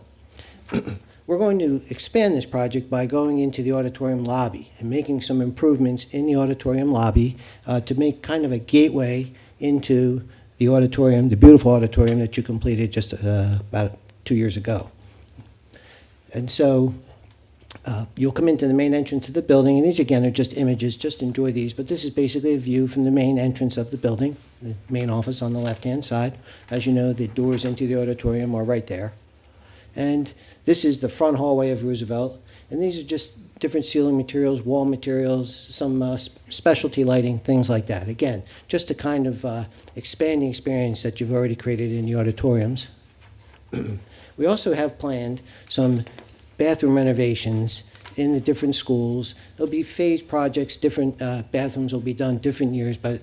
we're going to expand this project by going into the auditorium lobby and making some improvements in the auditorium lobby to make kind of a gateway into the auditorium, the beautiful auditorium that you completed just about 2 years ago. And so you'll come into the main entrance of the building, and these again are just images, just enjoy these, but this is basically a view from the main entrance of the building, the main office on the left-hand side. As you know, the doors into the auditorium are right there. And this is the front hallway of Roosevelt, and these are just different ceiling materials, wall materials, some specialty lighting, things like that. Again, just to kind of expand the experience that you've already created in the auditoriums. We also have planned some bathroom renovations in the different schools. There'll be phased projects, different bathrooms will be done different years, but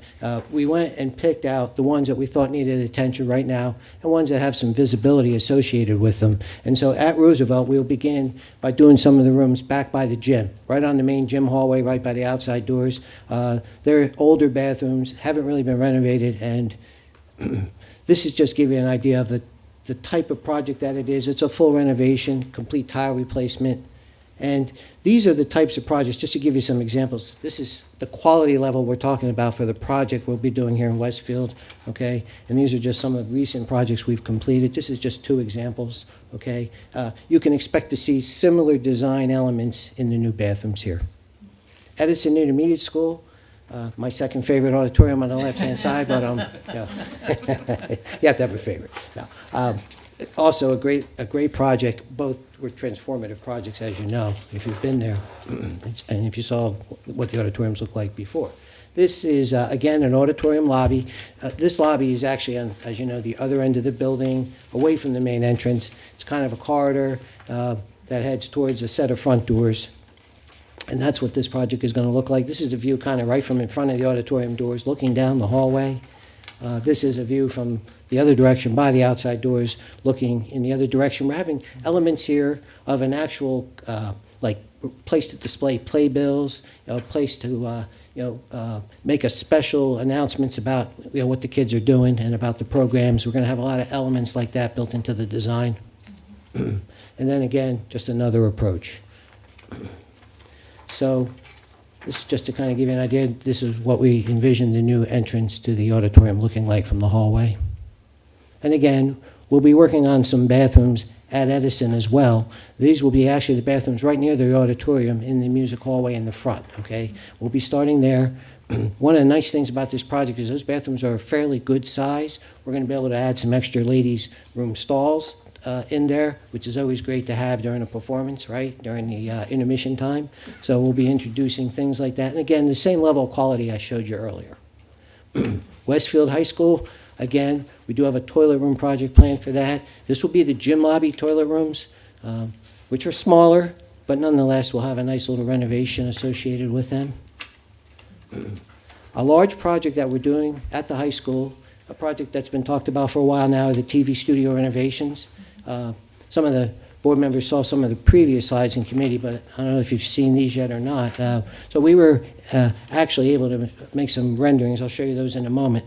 we went and picked out the ones that we thought needed attention right now and ones that have some visibility associated with them. And so at Roosevelt, we'll begin by doing some of the rooms back by the gym, right on the main gym hallway, right by the outside doors. They're older bathrooms, haven't really been renovated, and this is just give you an idea of the type of project that it is. It's a full renovation, complete tile replacement, And these are the types of projects, just to give you some examples, this is the quality level we're talking about for the project we'll be doing here in Westfield, okay? And these are just some of the recent projects we've completed. This is just 2 examples, okay? You can expect to see similar design elements in the new bathrooms here. Edison Intermediate School, my second favorite auditorium on the left-hand side, but yeah. You have to have a favorite. No. Also, a great project. Both were transformative projects, as you know, if you've been there, and if you saw what the auditoriums looked like before. This is, again, an auditorium lobby. This lobby is actually on, as you know, the other end of the building, away from the main entrance. It's kind of a corridor that heads towards a set of front doors. And that's what this project is going to look like. This is a view kind of right from in front of the auditorium doors, looking down the hallway. This is a view from the other direction by the outside doors, looking in the other direction. We're having elements here of an actual, like, place to display playbills, a place to, make a special announcements about, what the kids are doing and about the programs. We're going to have a lot of elements like that built into the design. And then again, just another approach. So this is just to kind of give you an idea. This is what we envision the new entrance to the auditorium looking like from the hallway. And again, we'll be working on some bathrooms at Edison as well. These will be actually the bathrooms right near the auditorium in the music hallway in the front, okay? We'll be starting there. One of the nice things about this project is those bathrooms are a fairly good size. We're going to be able to add some extra ladies' room stalls in there, which is always great to have during a performance, right, during the intermission time. So we'll be introducing things like that. And again, the same level of quality I showed you earlier. Westfield High School, again, we do have a toilet room project planned for that. This will be the gym lobby toilet rooms, which are smaller, but nonetheless will have a nice little renovation associated with them. A large project that we're doing at the high school, a project that's been talked about for a while now, the TV studio renovations. Some of the board members saw some of the previous slides in committee, but I don't know if you've seen these yet or not. So we were actually able to make some renderings. I'll show you those in a moment.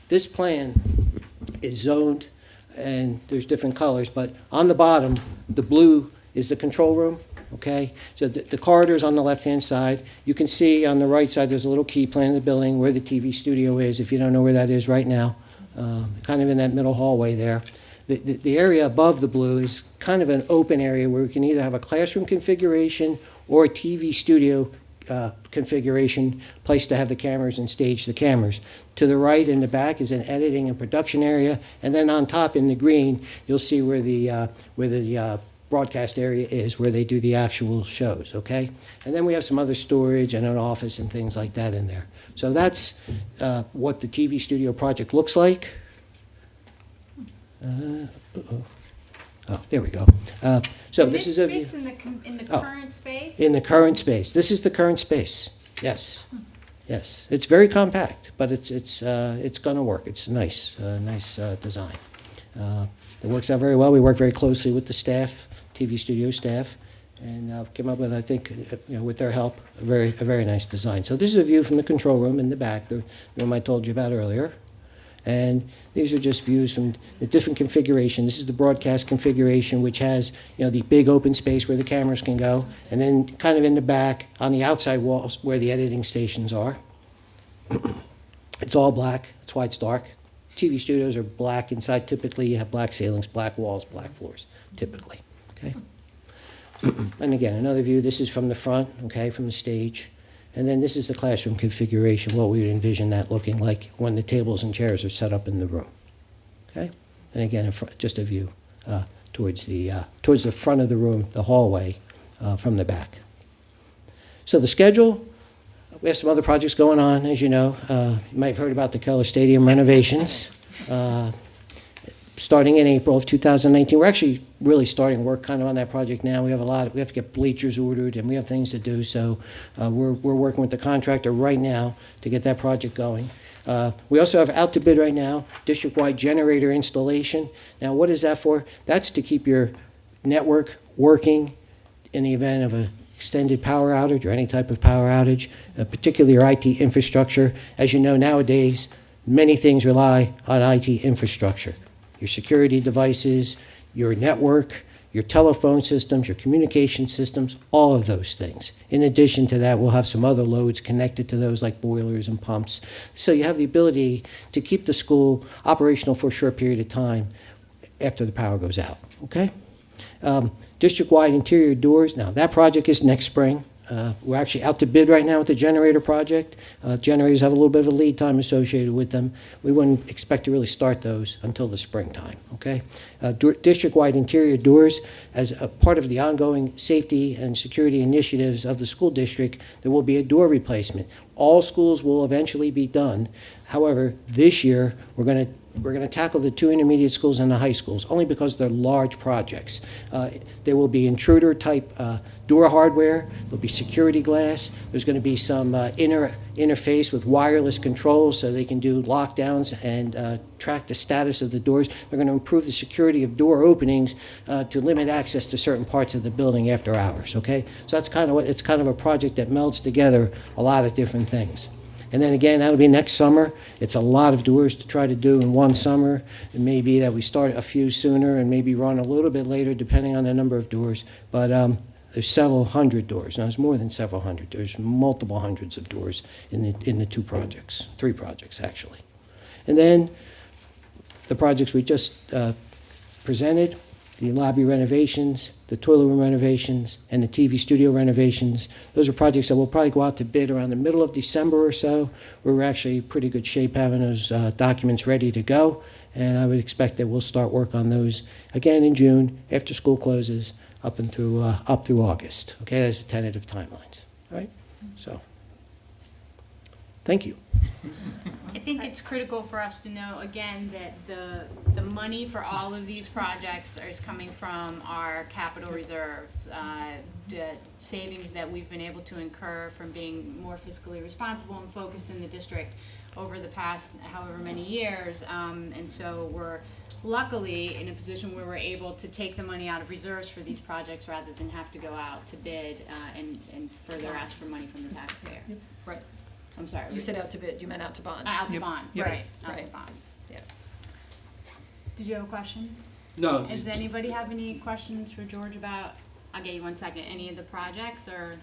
This plan is zoned, and there's different colors, but on the bottom, the blue is the control room, okay? So the corridor's on the left-hand side. You can see on the right side, there's a little key plan of the building where the TV studio is, if you don't know where that is right now, kind of in that middle hallway there. The area above the blue is kind of an open area where we can either have a classroom configuration or a TV studio configuration, place to have the cameras and stage the cameras. To the right in the back is an editing and production area, and then on top in the green, you'll see where the broadcast area is, where they do the actual shows, okay? And then we have some other storage and an office and things like that in there. So that's what the TV studio project looks like. Oh, there we go. So this is a view. Fits in the Oh. current space? In the current space. This is the current space. Yes. Yes. It's very compact, but it's going to work. It's nice, nice design. It works out very well. We work very closely with the staff, TV studio staff, and came up with, I think, with their help, a very nice design. So this is a view from the control room in the back, the room I told you about earlier. And these are just views from the different configuration. This is the broadcast configuration, which has, the big open space where the cameras can go, and then kind of in the back on the outside walls where the editing stations are. It's all black. That's why it's dark. TV studios are black inside. Typically, you have black ceilings, black walls, black floors, typically. Okay. And again, another view. This is from the front, okay, from the stage. And then this is the classroom configuration, what we would envision that looking like when the tables and chairs are set up in the room. Okay? And again, just a view towards the front of the room, the hallway, from the back. So the schedule, we have some other projects going on, as you know. You might have heard about the Keller Stadium renovations. Starting in April of 2019. We're actually really starting work kind of on that project now. We have to get bleachers ordered, and we have things to do, so we're working with the contractor right now to get that project going. We also have out to bid right now, district-wide generator installation. Now, what is that for? That's to keep your network working in the event of an extended power outage or any type of power outage, particularly your IT infrastructure. As you know, nowadays, many things rely on IT infrastructure. Your security devices, your network, your telephone systems, your communication systems, all of those things. In addition to that, we'll have some other loads connected to those like boilers and pumps. So you have the ability to keep the school operational for a short period of time after the power goes out, okay? District-wide interior doors, now that project is next spring. We're actually out to bid right now with the generator project. Generators have a little bit of a lead time associated with them. We wouldn't expect to really start those until the springtime, okay? District-wide interior doors, as a part of the ongoing safety and security initiatives of the school district, there will be a door replacement. All schools will eventually be done. However, this year, we're going to tackle the 2 intermediate schools and the high schools, only because they're large projects. There will be intruder-type door hardware, there'll be security glass, there's going to be some interface with wireless controls so they can do lockdowns and track the status of the doors. They're going to improve the security of door openings to limit access to certain parts of the building after hours, okay? So that's kind of what, it's kind of a project that melds together a lot of different things. And then again, that'll be next summer. It's a lot of doors to try to do in one summer. It may be that we start a few sooner and maybe run a little bit later depending on the number of doors. But there's several hundred doors. Now, there's more than several hundred. There's multiple hundreds of doors in the 2 projects, 3 projects actually. And then the projects we just presented, the lobby renovations, the toilet room renovations, and the TV studio renovations. Those are projects that will probably go out to bid around the middle of December or so. We're actually in pretty good shape having those documents ready to go, and I would expect that we'll start work on those again in June after school closes up through August. Okay, that's the tentative timelines. All right, so thank you. I think it's critical for us to know, again, that the money for all of these projects is coming from our capital reserves. The savings that we've been able to incur from being more fiscally responsible and focused in the district over the past however many years. And so we're luckily in a position where we're able to take the money out of reserves for these projects rather than have to go out to bid and further ask for money from the taxpayer. Right. I'm sorry. You said out to bid, you meant out to bond. Out to Yep. bond, Yep. right, out to Right. bond. Yeah. Did you have a question? No. Does anybody have any questions for George about, I'll get you 1 second, any of the projects, or?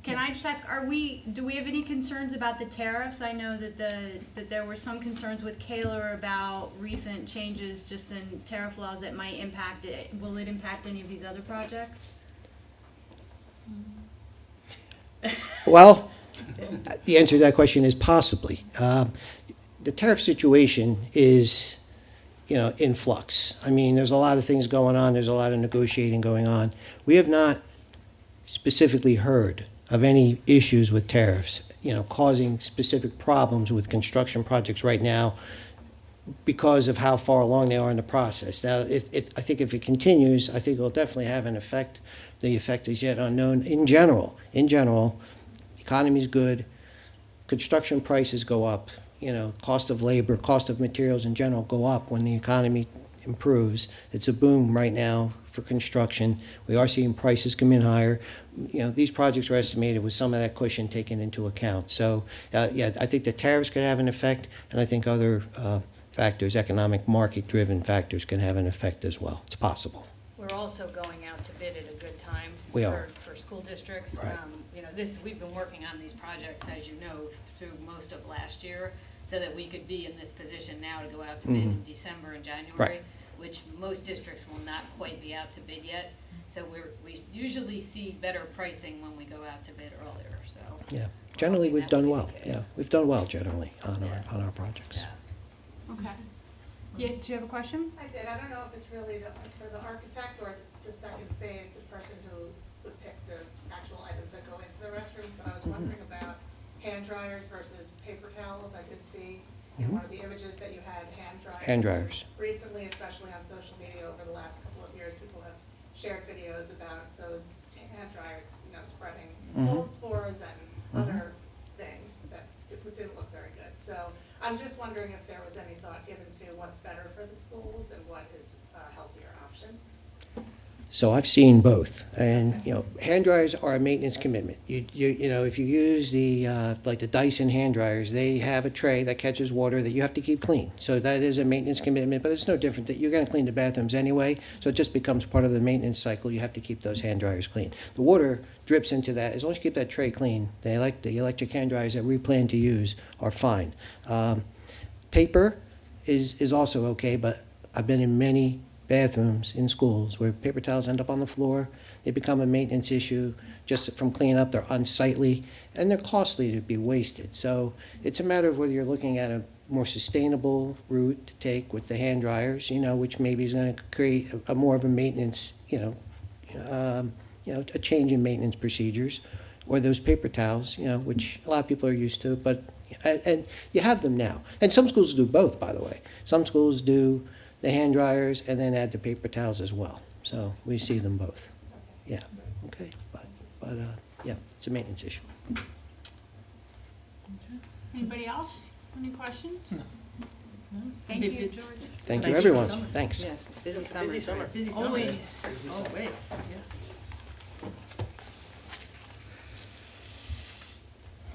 Can I just ask, do we have any concerns about the tariffs? I know that that there were some concerns with Keller about recent changes just in tariff laws that might impact it. Will it impact any of these other projects? Well, the answer to that question is possibly. The tariff situation is, in flux. I mean, there's a lot of things going on. There's a lot of negotiating going on. We have not specifically heard of any issues with tariffs, causing specific problems with construction projects right now because of how far along they are in the process. Now, I think if it continues, I think it'll definitely have an effect. The effect is yet unknown. In general, economy's good, construction prices go up, cost of labor, cost of materials in general go up when the economy improves. It's a boom right now for construction. We are seeing prices come in higher. These projects are estimated with some of that cushion taken into account. So, yeah, I think the tariffs could have an effect, and I think other factors, economic market-driven factors, can have an effect as well. It's possible. We're also going out to bid at a good time. We are. For school districts. Right. We've been working on these projects, as you know, through most of last year, so that we could be in this position now to go out to bid in December and January, Right. which most districts will not quite be out to bid yet. So we usually see better pricing when we go out to bid earlier, so. Yeah. Generally, hoping we've that will done be well. the case. Yeah, we've done well generally on Yeah. our projects. Yeah. Okay. Yeah, do you have a question? I did. I don't know if it's really for the architect or if it's the second phase, the person who would pick the actual items that go into the restrooms, but I was wondering about hand dryers versus paper towels. I did see in one of the images that you had hand dryers. Hand dryers. Recently, especially on social media over the last couple of years, people have shared videos about those hand dryers, spreading mold spores and other things that didn't look very good. So I'm just wondering if there was any thought given to what's better for the schools and what is a healthier option. So I've seen both, and, you know, hand dryers are a maintenance commitment. You know, if you use the, like the Dyson hand dryers, they have a tray that catches water that you have to keep clean. So that is a maintenance commitment, but it's no different that you're gonna clean the bathrooms anyway, so it just becomes part of the maintenance cycle. You have to keep those hand dryers clean. The water drips into that, as long as you keep that tray clean, the electric hand dryers that we plan to use are fine. Paper is also okay, but I've been in many bathrooms in schools where paper towels end up on the floor. They become a maintenance issue just from cleaning up. They're unsightly and they're costly to be wasted. So it's a matter of whether you're looking at a more sustainable route to take with the hand dryers, you know, which maybe is going to create a more of a maintenance, a change in maintenance procedures, or those paper towels, you know, which a lot of people are used to, but and you have them now. And some schools do both, by the way. Some schools do the hand dryers and then add the paper towels as well. So we see them both. Yeah, okay, but yeah, it's a maintenance issue. Anybody else? Any questions? No. Thank you, George. Thank you, Thanks. everyone. Summer. Thanks. Yes, busy summer. Busy summer. Busy summer. Always. Always,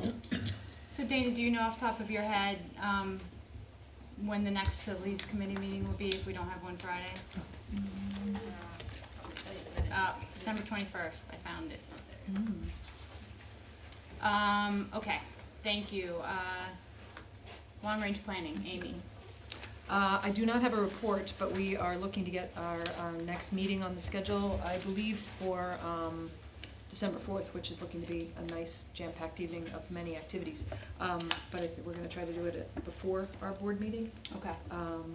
yes. So Dana, do you know off the top of your head, when the next facilities committee meeting will be if we don't have one Friday? December 21st, I found it. Okay, thank you. Long-range planning, Amy. I do not have a report, but we are looking to get our next meeting on the schedule, I believe, for December 4th, which is looking to be a nice jam-packed evening of many activities. But I think we're going to try to do it before our board meeting, Okay.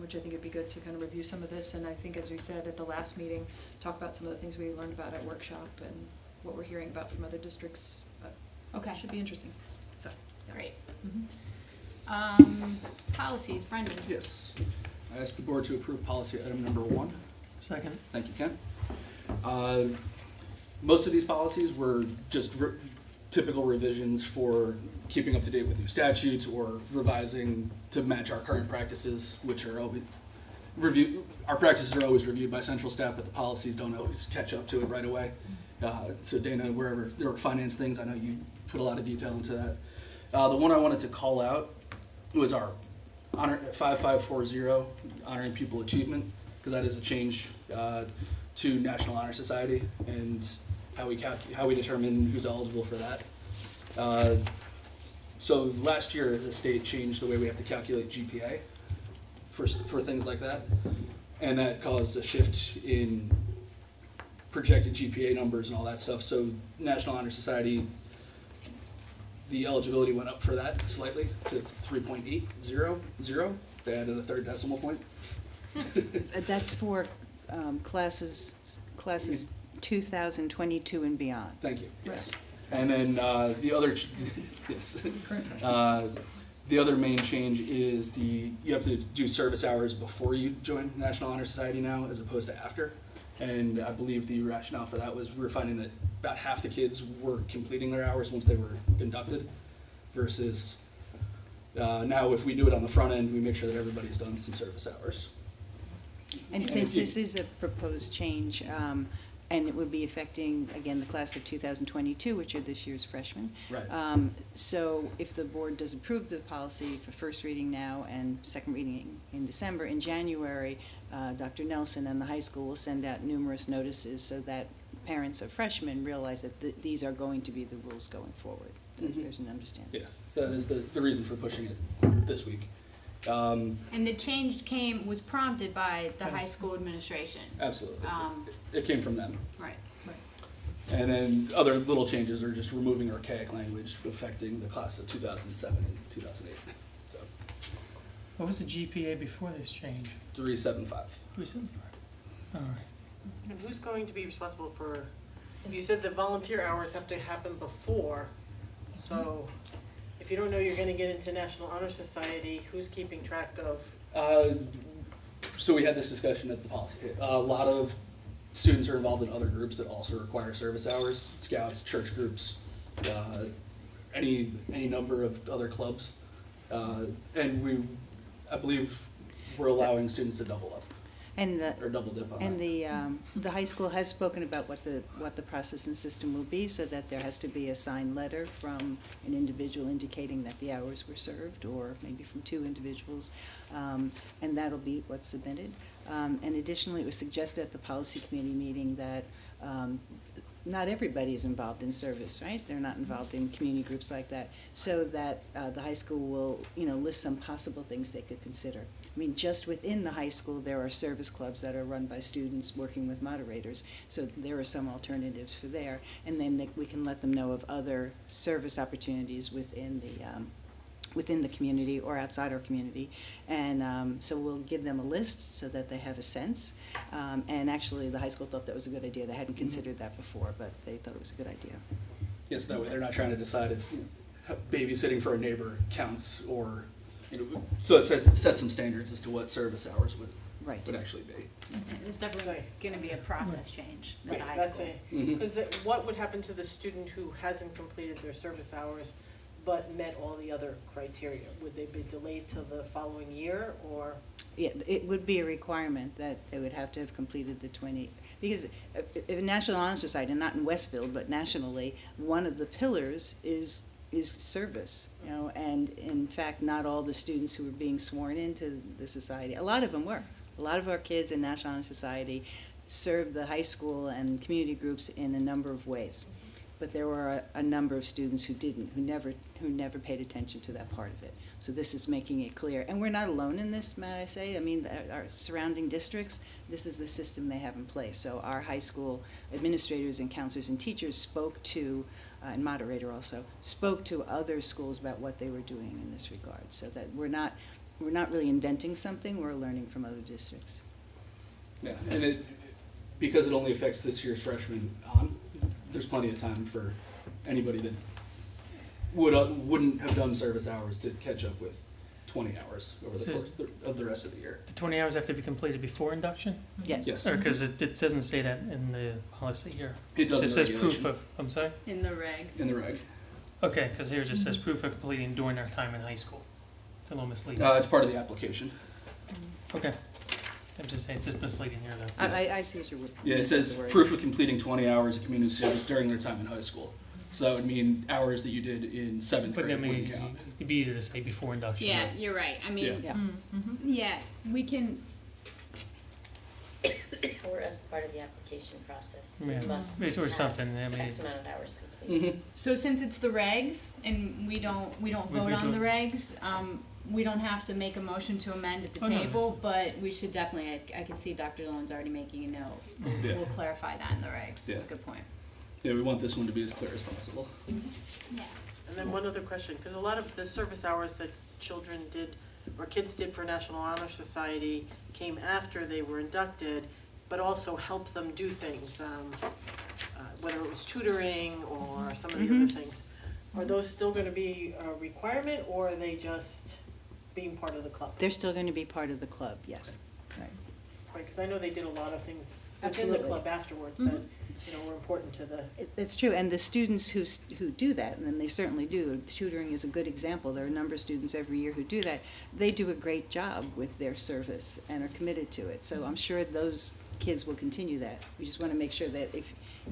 which I think would be good to kind of review some of this. And I think, as we said at the last meeting, talk about some of the things we learned about at workshop and what we're hearing about from other districts. Okay, Should be interesting. So, yeah. great. Mhm. Policies, Brendan. Yes. I ask the board to approve policy item number 1. Second. Thank you, Ken. Most of these policies were just typical revisions for keeping up to date with new statutes or revising to match our current practices, which are always reviewed. Our practices are always reviewed by central staff, but the policies don't always catch up to it right away. So Dana, wherever there were finance things, I know you put a lot of detail into that. The one I wanted to call out was our honor 5540, honoring pupil achievement, because that is a change to National Honor Society and how we determine who's eligible for that. So last year, the state changed the way we have to calculate GPA for things like that, and that caused a shift in projected GPA numbers and all that stuff. So National Honor Society, the eligibility went up for that slightly to 3.800. They added a third decimal point. That's for classes 2022 and beyond. Thank you. Right. Yes. And then the other, yes. The other main change is you have to do service hours before you join National Honor Society now, as opposed to after. And I believe the rationale for that was we were finding that about half the kids were completing their hours once they were inducted, versus now if we do it on the front end, we make sure that everybody's done some service hours. And since this is a proposed change, and it would be affecting, again, the class of 2022, which are this year's freshmen. Right. So if the board does approve the policy for first reading now and second reading in December, in January, Dr. Nelson and the high school will send out numerous notices so that parents of freshmen realize that these are going to be the rules going forward. Mhm. There's an understanding. Yes. So that is the reason for pushing it this week. And the change was prompted by the high school administration. Absolutely. It came from them. Right. And then other little changes are just removing archaic language affecting the class of 2007 and 2008. So What was the GPA before this change? 375. 375. All right. And who's going to be responsible for, you said the volunteer hours have to happen before, so if you don't know you're gonna get into National Honor Society, who's keeping track of? So we had this discussion at the policy table. A lot of students are involved in other groups that also require service hours, scouts, church groups, any number of other clubs. And I believe we're allowing students to double up. And the, or double dip on and that. the high school has spoken about what the process and system will be, so that there has to be a signed letter from an individual indicating that the hours were served, or maybe from two individuals, and that'll be what's submitted. And additionally, it was suggested at the policy committee meeting that not everybody is involved in service, right? They're not involved in community groups like that, so that the high school will, list some possible things they could consider. I mean, just within the high school, there are service clubs that are run by students working with moderators, so there are some alternatives for there. And then we can let them know of other service opportunities within the community or outside our community. And so we'll give them a list so that they have a sense. And actually, the high school thought that was a good idea. They hadn't considered that before, but they thought it was a good idea. Yes, that way they're not trying to decide if babysitting for a neighbor counts, or, so it sets some standards as to what service hours Right. would actually be. It's definitely gonna be a process change for the high That's school. it. Mhm. Because what would happen to the student who hasn't completed their service hours but met all the other criteria? Would they be delayed till the following year, or? Yeah, it would be a requirement that they would have to have completed the 20, because in National Honor Society, not in Westfield, but nationally, one of the pillars is service, and in fact, not all the students who were being sworn into the society, a lot of them were. A lot of our kids in National Honor Society served the high school and community groups in a number of ways. But there were a number of students who didn't, who never paid attention to that part of it. So this is making it clear. And we're not alone in this, may I say. I mean, our surrounding districts, this is the system they have in place. So our high school administrators and counselors and teachers spoke to, and moderator also, spoke to other schools about what they were doing in this regard. So that we're not really inventing something, we're learning from other districts. Yeah, and because it only affects this year's freshmen on, there's plenty of time for anybody that wouldn't have done service hours to catch up with 20 hours over the course of the rest of the year. The 20 hours have to be completed before induction? Yes. Yes, Or, because it doesn't say that in the policy here. it does. It in says the proof regulation. of, I'm sorry? In the reg. In the reg. Okay, because here it just says proof of completing during their time in high school. It's a little misleading. It's part of the application. Okay. I'm just saying, it's just misleading here though. I see what you're. Yeah, it says proof of completing 20 hours of community service during their time in high school. So that would mean hours that you did in 7th But I grade wouldn't mean, count. it'd be easier to say before induction. Yeah, right? you're right. I mean, Yeah. yeah, we can, Or as part of the application process. Yeah. You must Or have something, I mean, X amount of hours completed. Mm-hmm. so since it's the regs and we don't vote on the regs, we don't have to make a motion to amend at the Oh, no, table, but we should definitely, I can see Dr. Dillon's already making a note. Yeah. We'll clarify that in the regs. That's a Yeah. good point. Yeah, we want this one to be as clear as possible. Yeah. And then one other question, because a lot of the service hours that children did, or kids did for National Honor Society came after they were inducted, but also helped them do things, whether it was tutoring or some of the other things. Are those still gonna be a requirement, or are they just being part of the club? They're still going to be part of the club, yes. Right. Right, because I know they did a lot of things within the Absolutely. club afterwards that, were important to the. It's true, and the students who do that, and they certainly do, tutoring is a good example, there are a number of students every year who do that, they do a great job with their service and are committed to it, so I'm sure those kids will continue that. We just want to make sure that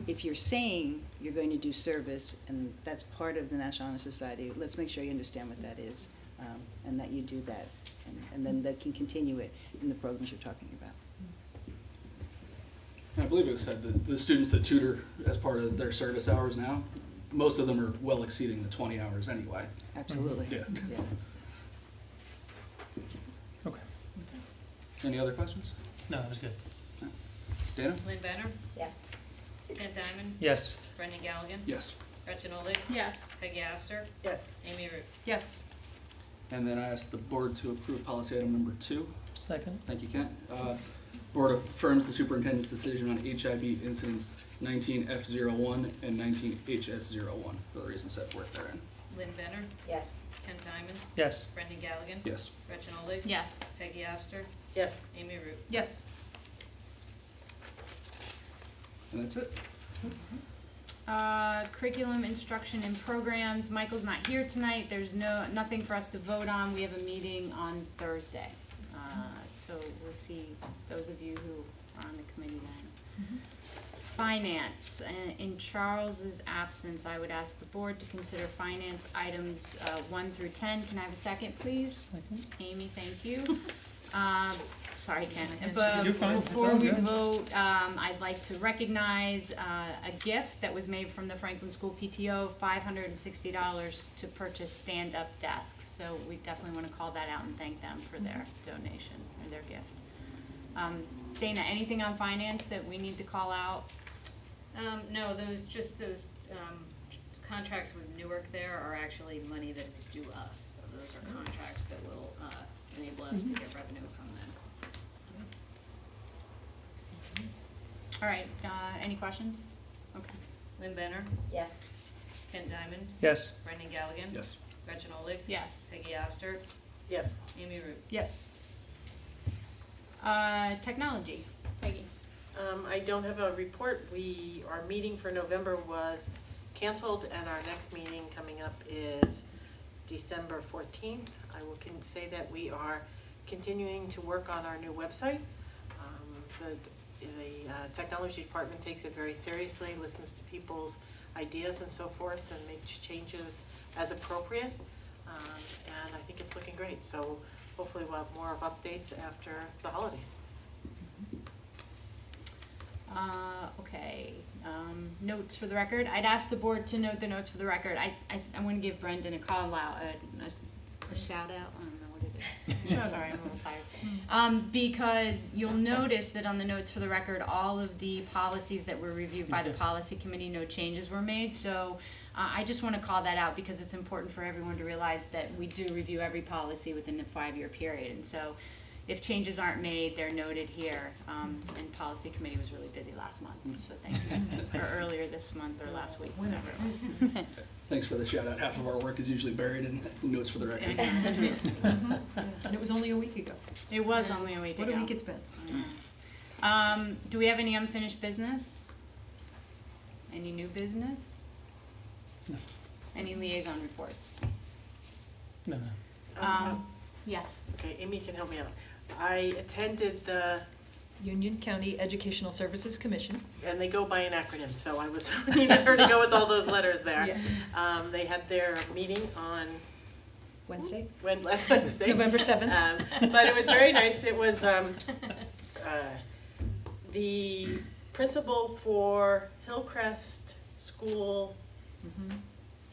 if you're saying you're going to do service, and that's part of the National Honor Society, let's make sure you understand what that is, and that you do that, and then they can continue it in the programs you're talking about. And I believe it was said that the students that tutor as part of their service hours now, most of them are well exceeding the 20 hours anyway. Absolutely. Yeah. Yeah. Okay. Any other questions? No, that was good. Dana? Lynn Benner, Yes. Kent Diamond, Yes. Brendan Galligan, Yes. Gretchen Oleg, Yes. Peggy Astor, Yes. Amy Root. Yes. And then I asked the board to approve policy item number 2. Second. Thank you, Kent. Board affirms the superintendent's decision on HIB incidents 19F01 and 19HS01 for the reasons set forth therein. Lynn Benner, Yes. Kent Diamond, Yes. Brendan Galligan, Yes. Gretchen Oleg, Yes. Peggy Astor, Yes. Amy Root. Yes. And that's it. Curriculum, instruction, and programs. Michael's not here tonight. There's nothing for us to vote on. We have a meeting on Thursday. So we're see those of you who are on the committee then. Finance, in Charles's absence, I would ask the board to consider finance items 1 through 10. Can I have a second, please? Second. Amy, thank you. Sorry, Ken. You're fine. It's Before all we good. vote, I'd like to recognize a gift that was made from the Franklin School PTO of $560 to purchase stand-up desks. So we definitely want to call that out and thank them for their donation or their gift. Dana, anything on finance that we need to call out? No, those contracts with Newark there are actually money that is due us. So those are contracts that will enable us to get revenue from them. All right, any questions? Okay. Lynn Benner, Yes. Ken Diamond, Yes. Brendan Galligan. Yes. Gretchen Oleg. Yes. Peggy Oster, Yes. Amy Root. Yes. Technology. Peggy. I don't have a report. Our meeting for November was canceled, and our next meeting coming up is December 14th. I can say that we are continuing to work on our new website. The technology department takes it very seriously, listens to people's ideas and so forth, and makes changes as appropriate. And I think it's looking great. So hopefully we'll have more of updates after the holidays. Okay, notes for the record. I'd ask the board to note the notes for the record. I want to give Brendan a call out, a shout out. I don't know what it is. Sorry, I'm a little tired. Because you'll notice that on the notes for the record, all of the policies that were reviewed by the policy committee, no changes were made. So I just want to call that out because it's important for everyone to realize that we do review every policy within a 5-year period. And so if changes aren't made, they're noted here. And policy committee was really busy last month, so thank you. Or earlier this month or last week, whatever it was. Thanks for the shout out. Half of our work is usually buried in notes for the record. And it was only a week ago. It was only a week ago. What a week it's been. Do we have any unfinished business? Any new business? No. Any liaison reports? No. Yes. Okay, Amy can help me out. I attended the, Union County Educational Services Commission. and they go by an acronym, so I was needed her to go with all those letters there. Yeah. They had their meeting on Wednesday, last Wednesday. November 7th. But it was very nice. It was the principal for Hillcrest School,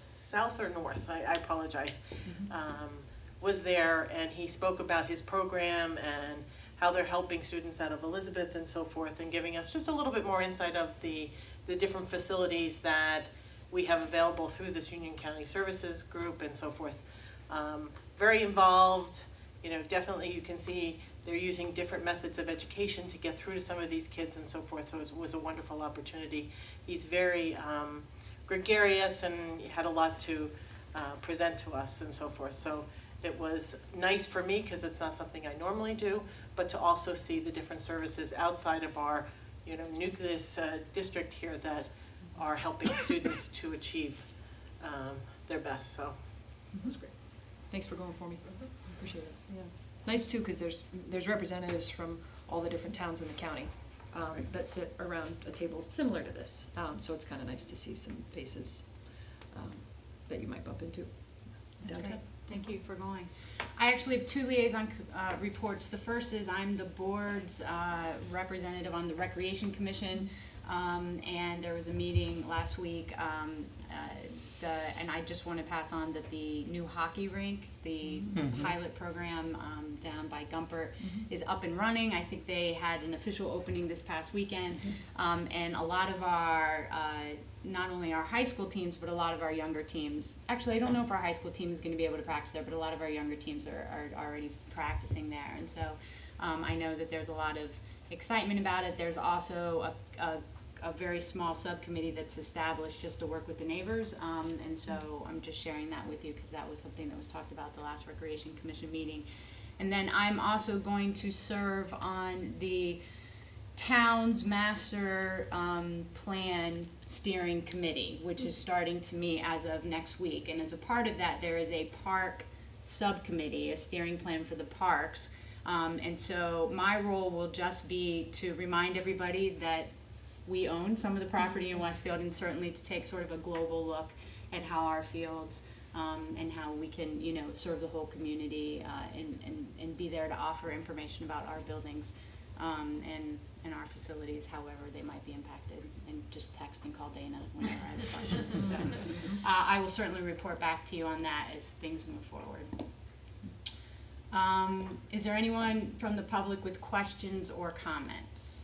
South or North, I apologize, was there, and he spoke about his program and how they're helping students out of Elizabeth and so forth, and giving us just a little bit more insight of the different facilities that we have available through this Union County Services group and so forth. Very involved, definitely you can see they're using different methods of education to get through to some of these kids and so forth, so it was a wonderful opportunity. He's very gregarious and had a lot to present to us and so forth, so it was nice for me because it's not something I normally do, but to also see the different services outside of our nucleus district here that are helping students to achieve their best, so it was great. Thanks for going for me. Appreciate it. Yeah. Nice too, because there's representatives from all the different towns in the county that sit around a table similar to this. So it's kind of nice to see some faces that you might bump into downtown. Thank you for going. I actually have 2 liaison reports. The first is I'm the board's representative on the Recreation Commission, and there was a meeting last week, and I just want to pass on that the new hockey rink, the pilot program down by Gumpert, is up and running. I think they had an official opening this past weekend, and a lot of our not only our high school teams, but a lot of our younger teams. Actually, I don't know if our high school team is going to be able to practice there, but a lot of our younger teams are already practicing there. And so I know that there's a lot of excitement about it. There's also a very small subcommittee that's established just to work with the neighbors. And so I'm just sharing that with you because that was something that was talked about at the last Recreation Commission meeting. And then I'm also going to serve on the town's master plan steering committee, which is starting to meet as of next week. And as a part of that, there is a park subcommittee, a steering plan for the parks, And so my role will just be to remind everybody that we own some of the property in Westfield, and certainly to take sort of a global look at how our fields and how we can, serve the whole community and be there to offer information about our buildings and our facilities, however they might be impacted, and just text and call Dana whenever I have a question. So, I will certainly report back to you on that as things move forward. Is there anyone from the public with questions or comments?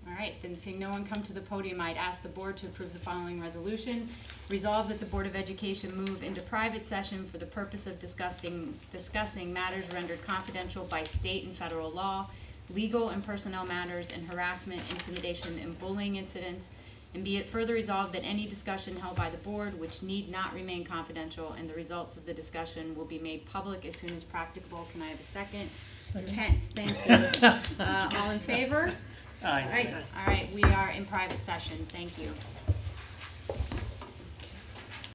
All right, then seeing no one come to the podium, I'd ask the board to approve the following resolution. Resolve that the Board of Education move into private session for the purpose of discussing matters rendered confidential by state and federal law, legal and personnel matters, and harassment, intimidation, and bullying incidents. And be it further resolved that any discussion held by the board which need not remain confidential, and the results of the discussion will be made public as soon as practicable. Can I have a second? Kent, thank you. All in favor? Aye. All right, we are in private session. Thank you.